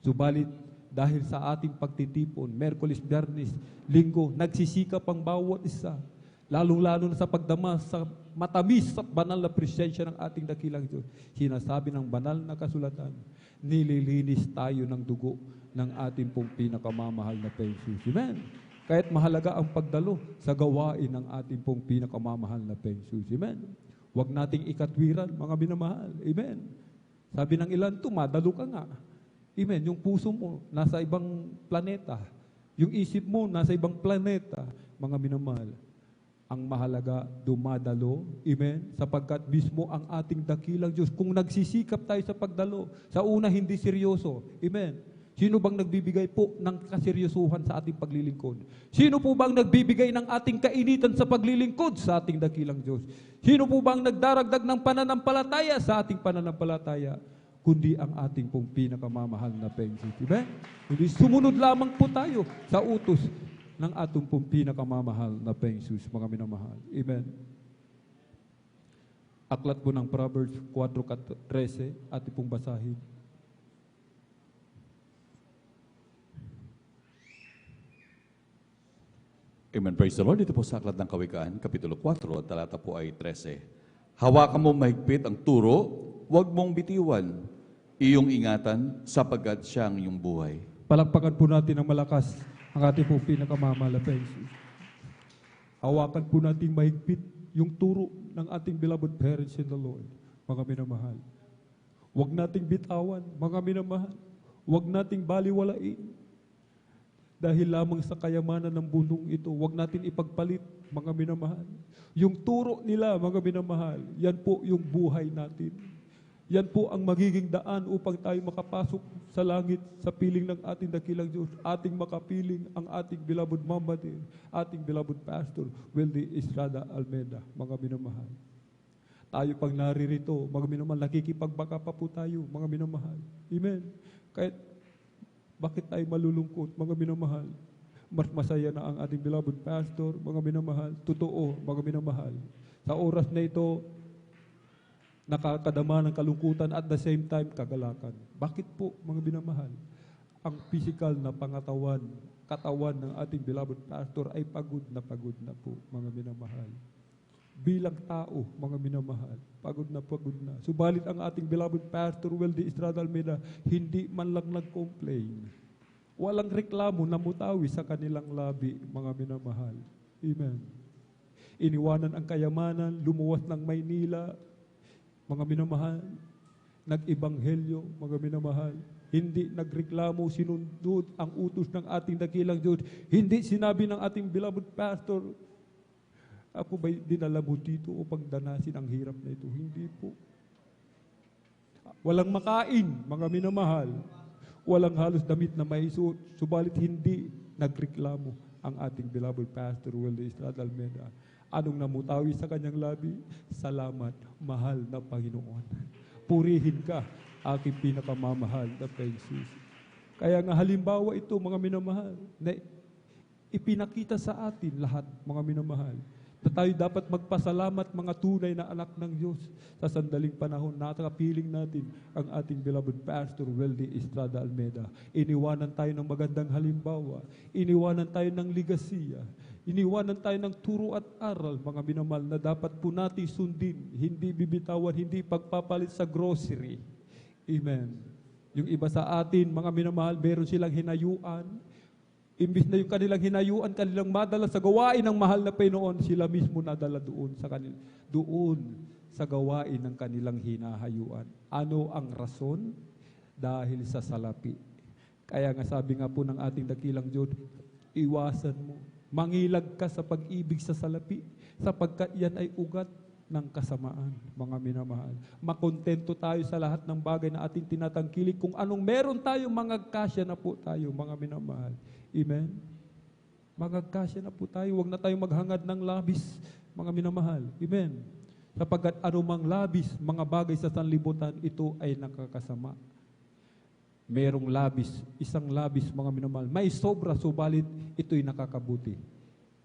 S9: Subalit, dahil sa ating pagtitipon, Merkulis, Biyernes, Linggo, nagsisikap ang bawat isa. Lalong-lalo na sa pagdama sa matamis at banal na presensya ng ating dakilang Diyos. Sinasabi ng banal na kasulatan, nililinis tayo ng dugo ng ating pong pinakamamahal na Panginoon. Amen. Kahit mahalaga ang pagdalo sa gawain ng ating pong pinakamamahal na Panginoon. Amen. Huwag nating ikatwiran, mga minamahal. Amen. Sabi ng ilan, tumadalo ka nga. Amen. Yung puso mo, nasa ibang planeta. Yung isip mo, nasa ibang planeta. Mga minamahal, ang mahalaga, dumadalo. Amen. Sapagkat mismo ang ating dakilang Diyos, kung nagsisikap tayo sa pagdalo, sa una, hindi seryoso. Amen. Sino bang nagbibigay po ng kaseryosuhan sa ating paglilingkod? Sino po bang nagbibigay ng ating kainitan sa paglilingkod sa ating dakilang Diyos? Sino po bang nagdaragdag ng pananampalataya sa ating pananampalataya? Kundi ang ating pong pinakamamahal na Panginoon. Amen? Hindi sumunod lamang po tayo sa utos ng ating pong pinakamamahal na Panginoon, mga minamahal. Amen? Aklat po ng Proverbs 4:13, ating pong basahin.
S2: Amen. Praise the Lord. Dito po sa Aklat ng Kawikaan, Kapitulo 4, at talata po ay 13. Hawakan mo mahigpit ang turo, huwag mong bitiwan. Iyong ingatan, sapagkat siya ang iyong buhay.
S9: Palakpakan po natin ng malakas ang ating pong pinakamamahal na Panginoon. Hawakan po natin mahigpit yung turo ng ating beloved parents in the Lord, mga minamahal. Huwag nating bitawan, mga minamahal. Huwag nating baliwalain. Dahil lamang sa kayamanan ng bundong ito, huwag natin ipagpalit, mga minamahal. Yung turo nila, mga minamahal, yan po yung buhay natin. Yan po ang magiging daan upang tayo makapasok sa langit, sa piling ng ating dakilang Diyos, ating makapiling ang ating beloved Mama Dear, ating beloved Pastor, Weldy Estrada Almeida, mga minamahal. Tayo pang naririto, mga minamahal, nakikipagbaka pa po tayo, mga minamahal. Amen. Kahit bakit tayo malulungkot, mga minamahal? Mas masaya na ang ating beloved pastor, mga minamahal. Totoo, mga minamahal. Sa oras na ito, nakakadama ng kalungkutan at the same time, kagalakan. Bakit po, mga minamahal? Ang physical na katawan ng ating beloved pastor ay pagod na po, mga minamahal. Bilang tao, mga minamahal, pagod na. Subalit ang ating beloved Pastor Weldy Estrada Almeida, hindi man lang nag-complain. Walang reklamo na mutawi sa kanilang labi, mga minamahal. Amen. Iniwanan ang kayamanan, lumuwas ng Maynila, mga minamahal, nag-ibanghelyo, mga minamahal. Hindi nagreklamo, sinundod ang utos ng ating dakilang Diyos. Hindi sinabi ng ating beloved Pastor, ako ba'y dinala mo dito upang danasin ang hirap na ito? Hindi po. Walang makain, mga minamahal. Walang halos damit na maisuot. Subalit hindi nagreklamo ang ating beloved Pastor Weldy Estrada Almeida. Anong namutawi sa kanyang labi? Salamat, mahal na Panginoon. Purihin ka, aking pinakamamahal na Panginoon. Kaya nga halimbawa ito, mga minamahal, na ipinakita sa atin lahat, mga minamahal, na tayo dapat magpasalamat, mga tunay na anak ng Diyos, sa sandaling panahon na nakapiling natin ang ating beloved Pastor Weldy Estrada Almeida. Iniwanan tayo ng magandang halimbawa, iniwanan tayo ng ligasiya, iniwanan tayo ng turo at aral, mga minamahal, na dapat po natin sundin, hindi bibitawan, hindi pagpapalit sa grocery. Amen. Yung iba sa atin, mga minamahal, meron silang hinayuan. Imbis na yung kanilang hinayuan, kanilang madala sa gawain ng mahal na Panginoon, sila mismo nadala doon sa gawain ng kanilang hinahayuan. Ano ang rason? Dahil sa salapi. Kaya nga sabi nga po ng ating dakilang Diyos, iwasan mo, mangilag ka sa pag-ibig sa salapi, sapagkat yan ay ugat ng kasamaan, mga minamahal. Makontento tayo sa lahat ng bagay na ating tinatangkilik. Kung anong meron tayo, mangagkasya na po tayo, mga minamahal. Amen? Magagkasya na po tayo. Huwag na tayo maghangad ng labis, mga minamahal. Amen? Sapagkat anumang labis, mga bagay sa sanlibutan, ito ay nakakasama. Merong labis, isang labis, mga minamahal. May sobra, subalit ito'y nakakabuti.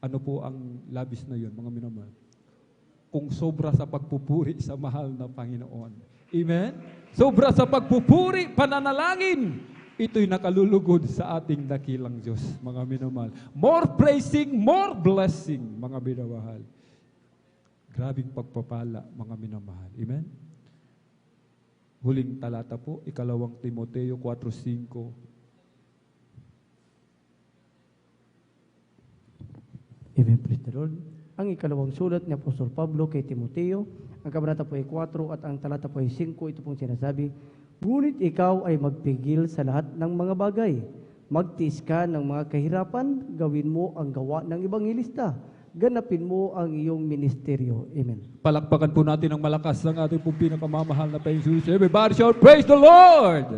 S9: Ano po ang labis na yun, mga minamahal? Kung sobra sa pagpupuri sa mahal na Panginoon. Amen? Sobra sa pagpupuri, pananalangin, ito'y nakalulugod sa ating dakilang Diyos, mga minamahal. More praising, more blessing, mga minamahal. Grabing pagpapala, mga minamahal. Amen? Huling talata po, 2 Timoteo 4:5.
S8: Amen, praise the Lord. Ang ikalawang sulat ni Apostol Pablo kay Timoteo, ang kabanata po ay 4 at ang talata po ay 5, ito pong sinasabi, ngunit ikaw ay magpigil sa lahat ng mga bagay. Magtiis ka ng mga kahirapan, gawin mo ang gawa ng ebanghelista. Ganapin mo ang iyong ministeryo. Amen.
S9: Palakpakan po natin ng malakas ang ating pong pinakamamahal na Panginoon. Everybody shout, praise the Lord!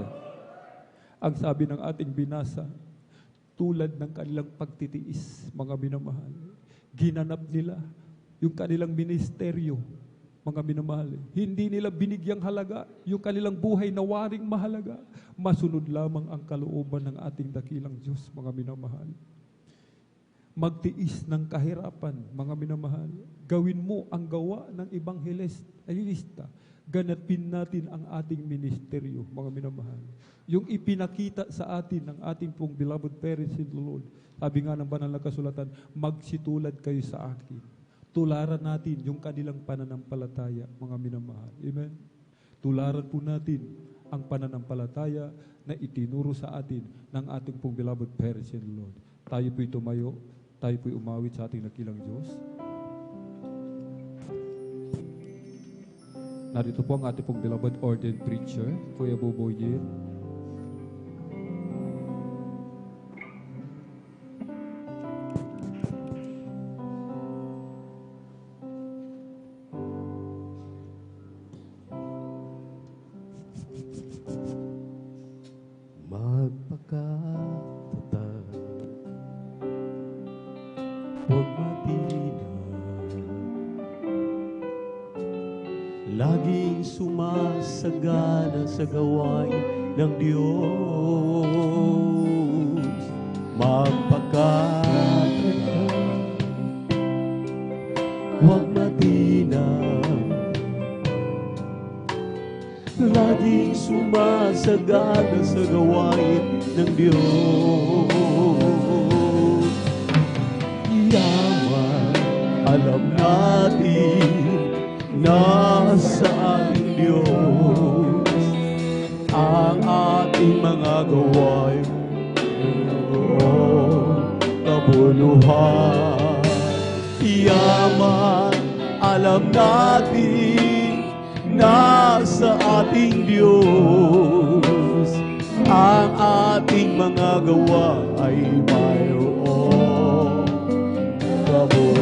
S9: Ang sabi ng ating binasa, tulad ng kanilang pagtitiis, mga minamahal, ginanap nila yung kanilang ministeryo, mga minamahal. Hindi nila binigyang halaga yung kanilang buhay na waring mahalaga. Masunod lamang ang kalooban ng ating dakilang Diyos, mga minamahal. Magtiis ng kahirapan, mga minamahal. Gawin mo ang gawa ng ebanghelista. Ganapin natin ang ating ministeryo, mga minamahal. Yung ipinakita sa atin ng ating pong beloved parents in the Lord. Sabi nga ng banal na kasulatan, magsitulad kayo sa akin. Tularan natin yung kanilang pananampalataya, mga minamahal. Amen? Tularan po natin ang pananampalataya na itinuro sa atin ng ating pong beloved parents in the Lord. Tayo po'y tumayo, tayo po'y umawit sa ating dakilang Diyos. Narito po ang ating pong beloved ordained preacher, Kuya Boboyin.
S7: Magpakatatag, huwag matina, laging sumasagana sa gawain ng Diyos. Magpakatatag, huwag matina, laging sumasagana sa gawain ng Diyos. Yaman, alam natin nasa ating Diyos ang ating mga gawain. Kabuluhan, yaman, alam natin nasa ating Diyos ang ating mga gawa ay mayroong kabuluhan.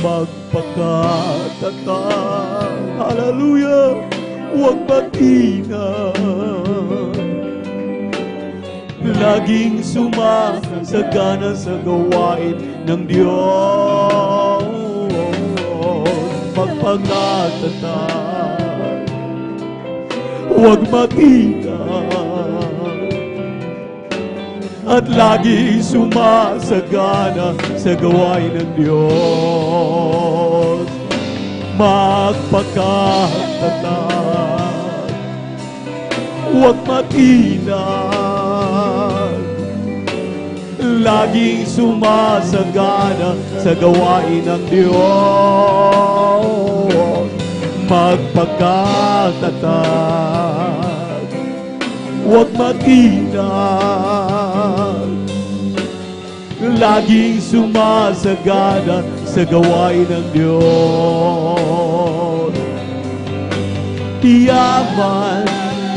S7: Magpakatatag, hallelujah, huwag matina, laging sumasagana sa gawain ng Diyos. Magpakatatag, huwag matina, at laging sumasagana sa gawain ng Diyos. Magpakatatag, huwag matina, laging sumasagana sa gawain ng Diyos. Magpakatatag, huwag matinag, laging sumasagana sa gawain ng Diyos. Yaman,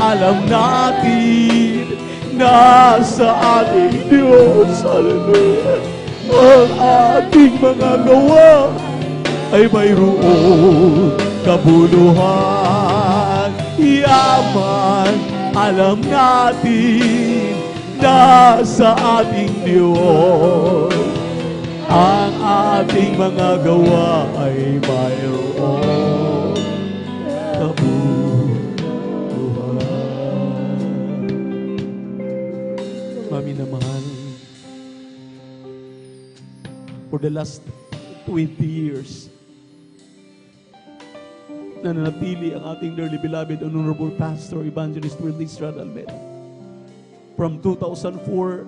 S7: alam natin nasa ating Diyos, hallelujah, ang ating mga gawa ay mayroong kabuluhan. Yaman, alam natin nasa ating Diyos ang ating mga gawa ay mayroong kabuluhan. Mami na mahal, for the last 20 years, nananatili ang ating dearly beloved Honorable Pastor Evangelist Willie Estrada Almeida. From 2004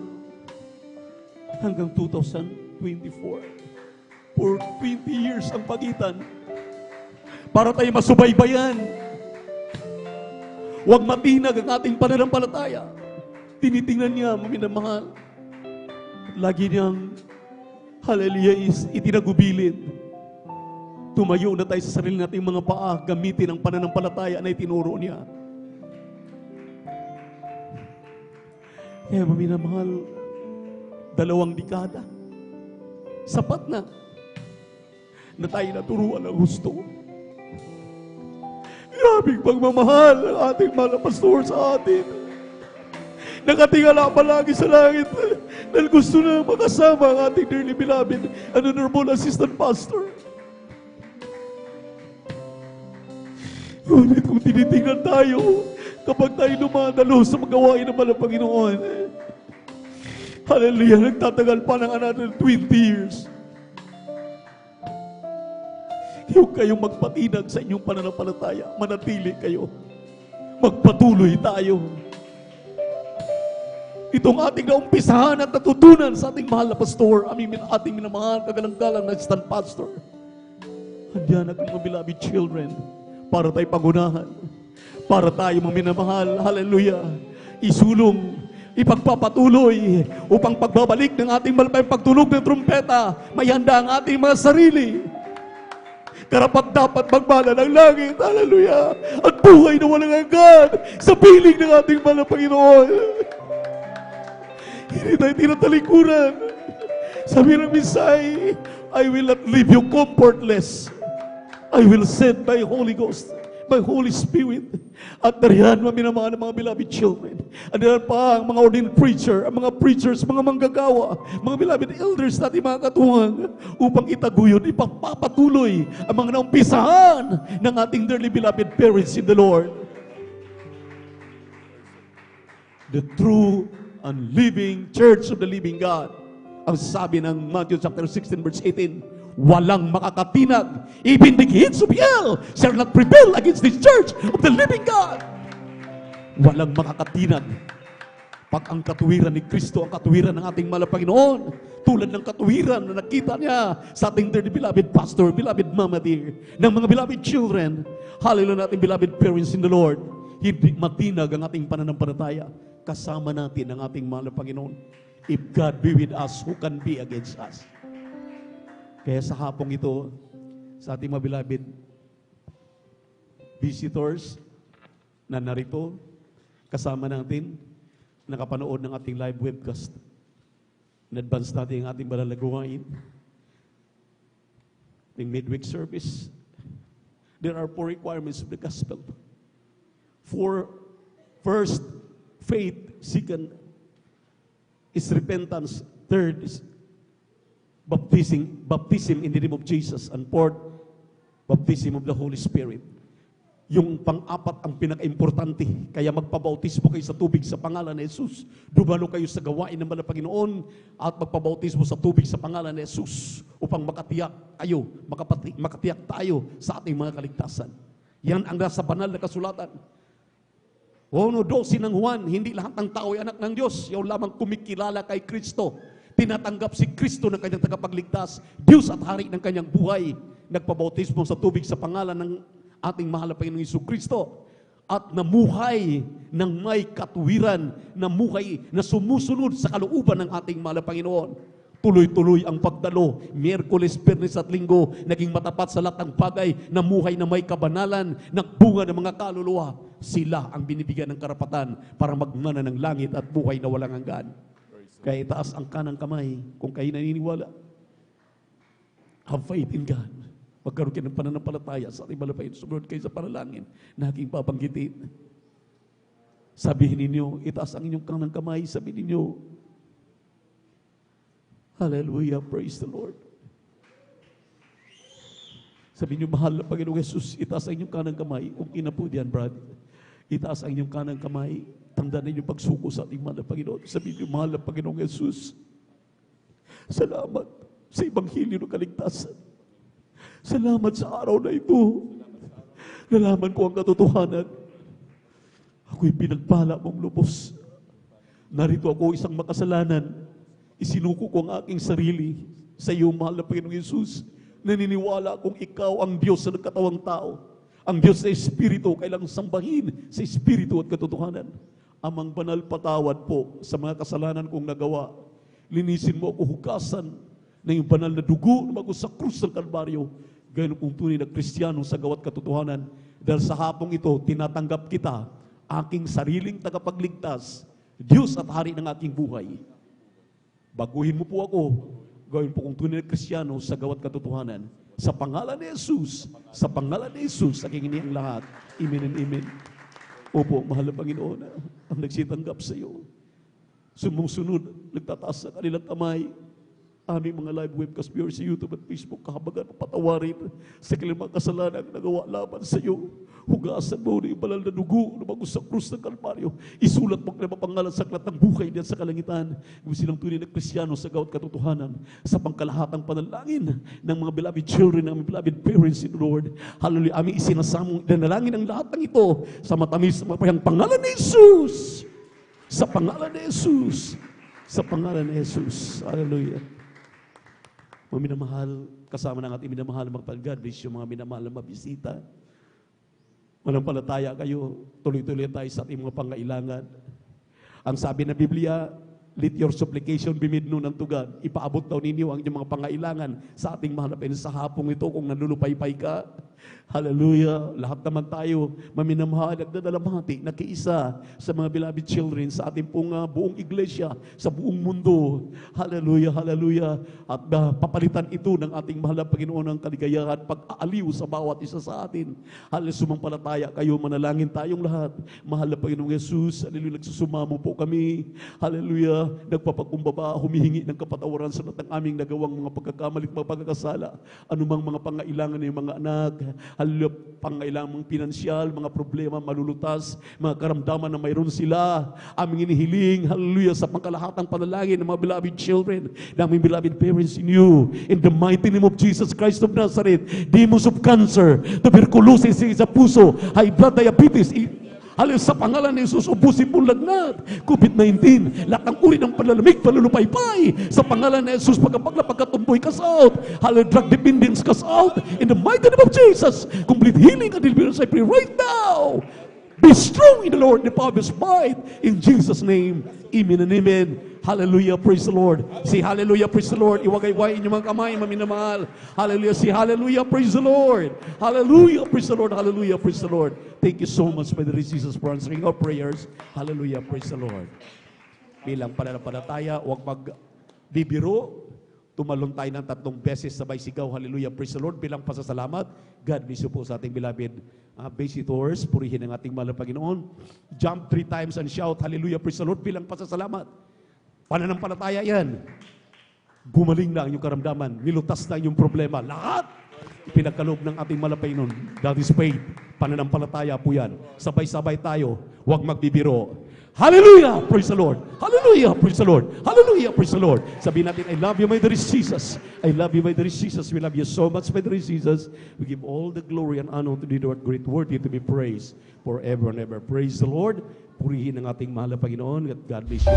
S7: hanggang 2024. For 20 years ang pagitan. Para tayo masubaybayan. Huwag matinag ang ating pananampalataya. Tinitingnan niya, minamahal. Lagi niyang, hallelujah, itinagubilin. Tumayo na tayo sa sarili nating mga paa, gamitin ang pananampalataya na itinuro niya. Kaya maminamahal, 2 dekada, sapat na tayo naturuan ng gusto. Grabing pagmamahal ng ating mahal na pastor sa atin. Nakatingala palagi sa langit dahil gusto na makasama ang ating dearly beloved and honorable assistant pastor. Ngunit kung tinitingnan tayo, kapag tayo lumadalo sa magawain ng mahal na Panginoon, hallelujah, nagtatagal pa ng another 20 years. Huwag kayong magpatinag sa inyong pananampalataya. Manatili kayo. Magpatuloy tayo. Itong ating naumpisahan at natutunan sa ating mahal na pastor, ating minamahal, kagalang-galang na assistant pastor. Andiyan ang mga beloved children para tayo pagunahan. Para tayo maminamahal. Hallelujah. Isulong, ipagpapatuloy upang pagbabalik ng ating malapayang pagtunog ng trumpeta, may handa ang ating mga sarili. Karapat dapat magmana ng langit, hallelujah, at buhay na walang hanggan sa piling ng ating mahal na Panginoon. Hindi tayo tinatalikuran. Sabi ng Misay, I will not leave you comfortless. I will send my Holy Ghost, my Holy Spirit. At nariyan maminamahal ng mga beloved children. At nariyan pa ang mga ordained preacher, ang mga preachers, mga manggagawa, mga beloved elders natin mga katuwang upang itaguyod, ipagpapatuloy ang mga naumpisahan ng ating dearly beloved parents in the Lord. The true and living church of the living God. Ang sabi ng Matthew chapter 16 verse 18, walang makakatinag, even the gates of hell shall not prevail against this church of the living God. Walang makakatinag pag ang katuwiran ni Kristo, ang katuwiran ng ating mahal na Panginoon, tulad ng katuwiran na nakita niya sa ating dearly beloved pastor, beloved mama dear, ng mga beloved children, hallelujah, nating beloved parents in the Lord, hindi matinag ang ating pananampalataya. Kasama natin ang ating mahal na Panginoon. If God be with us, who can be against us? Kaya sa hapong ito, sa ating mga beloved visitors na narito, kasama natin, nakapanood ng ating live webcast. In-advance natin ang ating banal na gawain. Ating midweek service. There are 4 requirements of the gospel. 4, first, faith. Second is repentance. Third is baptism in the name of Jesus. And fourth, baptism of the Holy Spirit. Yung pang-apat ang pinaka-importante. Kaya magpabautismo kayo sa tubig sa pangalan ni Jesus. Dumalo kayo sa gawain ng mahal na Panginoon at magpabautismo sa tubig sa pangalan ni Jesus upang makatiyak kayo, makatiyak tayo sa ating mga kaligtasan. Yan ang nasa banal na kasulatan. 1:12 ng Juan, hindi lahat ng tao ay anak ng Diyos. Yaw lamang kumikilala kay Kristo. Tinatanggap si Kristo ng kanyang tagapagligtas, Diyos at hari ng kanyang buhay. Nagpabautismo sa tubig sa pangalan ng ating mahal na Panginoong Jesucristo at namuhay ng may katuwiran, namuhay na sumusunod sa kalooban ng ating mahal na Panginoon. Tuloy-tuloy ang pagdalo, Miyerkules, Biyernes at Linggo, naging matapat sa lahat ng bagay, namuhay na may kabanalan, nagbunga ng mga kaluluwa. Sila ang binibigyan ng karapatan para magmana ng langit at buhay na walang hanggan. Kaya itaas ang kanang kamay kung kayo naniniwala. Have faith in God. Magkaroon kayo ng pananampalataya sa ating malapay. Sumunod kayo sa panalangin na aking papanggitin. Sabihin ninyo, itaas ang inyong kanang kamay, sabihin ninyo, hallelujah, praise the Lord. Sabihin niyo, mahal na Panginoong Jesus, itaas ang inyong kanang kamay. Kung ina po diyan, brad, itaas ang inyong kanang kamay. Tandaan ninyo pagsuko sa ating mahal na Panginoon. Sabihin niyo, mahal na Panginoong Jesus, salamat sa Ebanghelyo ng kaligtasan. Salamat sa araw na ito. Nalaman ko ang katotohanan. Ako'y pinagpala mong lubos. Narito ako isang makasalanan. Isinuko ko ang aking sarili sa iyo, mahal na Panginoong Jesus. Naniniwala akong ikaw ang Diyos sa nagkatawang tao. Ang Diyos sa Espiritu, kailang sambahin sa Espiritu at katotohanan. Amang banal, patawad po sa mga kasalanan kong nagawa. Linisin mo ako, hugasan na yung banal na dugo na mago sa krus ng Kalbaryo. Gayon kung tunay na Kristiyano sa gawat katotohanan. Dahil sa hapong ito, tinatanggap kita, aking sariling tagapagligtas, Diyos at hari ng aking buhay. Baguhin mo po ako, gawin po kung tunay na Kristiyano sa gawat katotohanan.
S10: Sa pangalan ni Jesus, sa pangalan ni Jesus, aking ini ang lahat. Amen and amen. Opo, mahal na Panginoon, ang nagsitanggap sa iyo. Sumusunod, nagtataas sa kanilang kamay. Aming mga live webcast viewers sa YouTube at Facebook, kahabagan, papatawarin sa kanilang mga kasalanan na nagawa laban sa iyo. Hugasan mo na yung banal na dugo na bagos sa krus ng Kalbaryo. Isulat mo ang pangalan sa aklat ng buhay diyan sa kalangitan. Kung silang tunay na Kristiyano sa gawat katotohanan sa pangkalahatang panalangin ng mga beloved children, ng mga beloved parents in the Lord. Hallelujah. Aming isinasamong danalangin ang lahat ng ito sa matamis ng mga pangalan ni Jesus. Sa pangalan ni Jesus. Sa pangalan ni Jesus. Hallelujah. Mga minamahal, kasama ng ating minamahal mga God bless you, mga minamahal na mabisita. Manampalataya kayo, tuloy-tuloy tayo sa ating mga pangailangan. Ang sabi ng Biblia, let your supplication be made known unto God. Ipaabot daw ninyo ang inyong mga pangailangan sa ating mahal na Panginoon sa hapong ito kung nanulupaypay ka. Hallelujah. Lahat naman tayo maminamahal at nadalamhati na kiisa sa mga beloved children sa ating pong buong iglesia, sa buong mundo. Hallelujah, hallelujah. At papalitan ito ng ating mahal na Panginoon ng kaligayahan, pag-aaliw sa bawat isa sa atin. Hallelujah, sumampalataya kayo, manalangin tayong lahat. Mahal na Panginoong Jesus, hallelujah, nagsusumamo po kami. Hallelujah, nagpapakumbaba, humihingi ng kapatawaran sa lahat ng aming nagawang mga pagkakamali at mga pagkakasala. Anumang mga pangailangan ng mga anak, hallelujah, pangailangan pinansyal, mga problema, malulutas, mga karamdaman na mayroon sila. Aming inihiling, hallelujah, sa pangkalahatang panalangin ng mga beloved children, ng aming beloved parents in you. In the mighty name of Jesus Christ of Nazareth, demons of cancer, tuberculosis sa puso, high blood diabetes, hallelujah, sa pangalan ni Jesus, ubusin mo lagnat, COVID-19, lahat ng uri ng panlalamig, panlulupaypay, sa pangalan ni Jesus, pagkatumboy, cast out, hallelujah, drug dependence, cast out, in the mighty name of Jesus, complete healing and deliverance, I pray right now. Be strong in the Lord, the power of His might, in Jesus' name, amen and amen. Hallelujah, praise the Lord. Say hallelujah, praise the Lord. Iwagay-wagay inyong mga kamay, maminamahal. Hallelujah, say hallelujah, praise the Lord. Hallelujah, praise the Lord. Hallelujah, praise the Lord. Thank you so much, Father Jesus, for answering our prayers. Hallelujah, praise the Lord. Bilang pananampalataya, huwag magbibiro. Tumalon tayo ng 3 beses sabay sigaw. Hallelujah, praise the Lord. Bilang pasasalamat, God bless you po sa ating beloved visitors. Purihin ang ating mahal na Panginoon. Jump 3 times and shout, hallelujah, praise the Lord. Bilang pasasalamat. Pananampalataya yan. Gumaling na ang iyong karamdaman. Nilutas na ang iyong problema. Lahat pinagkaloob ng ating malapay nun. That is faith. Pananampalataya po yan. Sabay-sabay tayo. Huwag magbibiro. Hallelujah! Praise the Lord. Hallelujah! Praise the Lord. Hallelujah! Praise the Lord. Sabihin natin, I love you, my dear Jesus. I love you, my dear Jesus. We love you so much, my dear Jesus. We give all the glory and honor to the Lord, great worthy to be praised forever and ever. Praise the Lord. Purihin ang ating mahal na Panginoon. God bless you.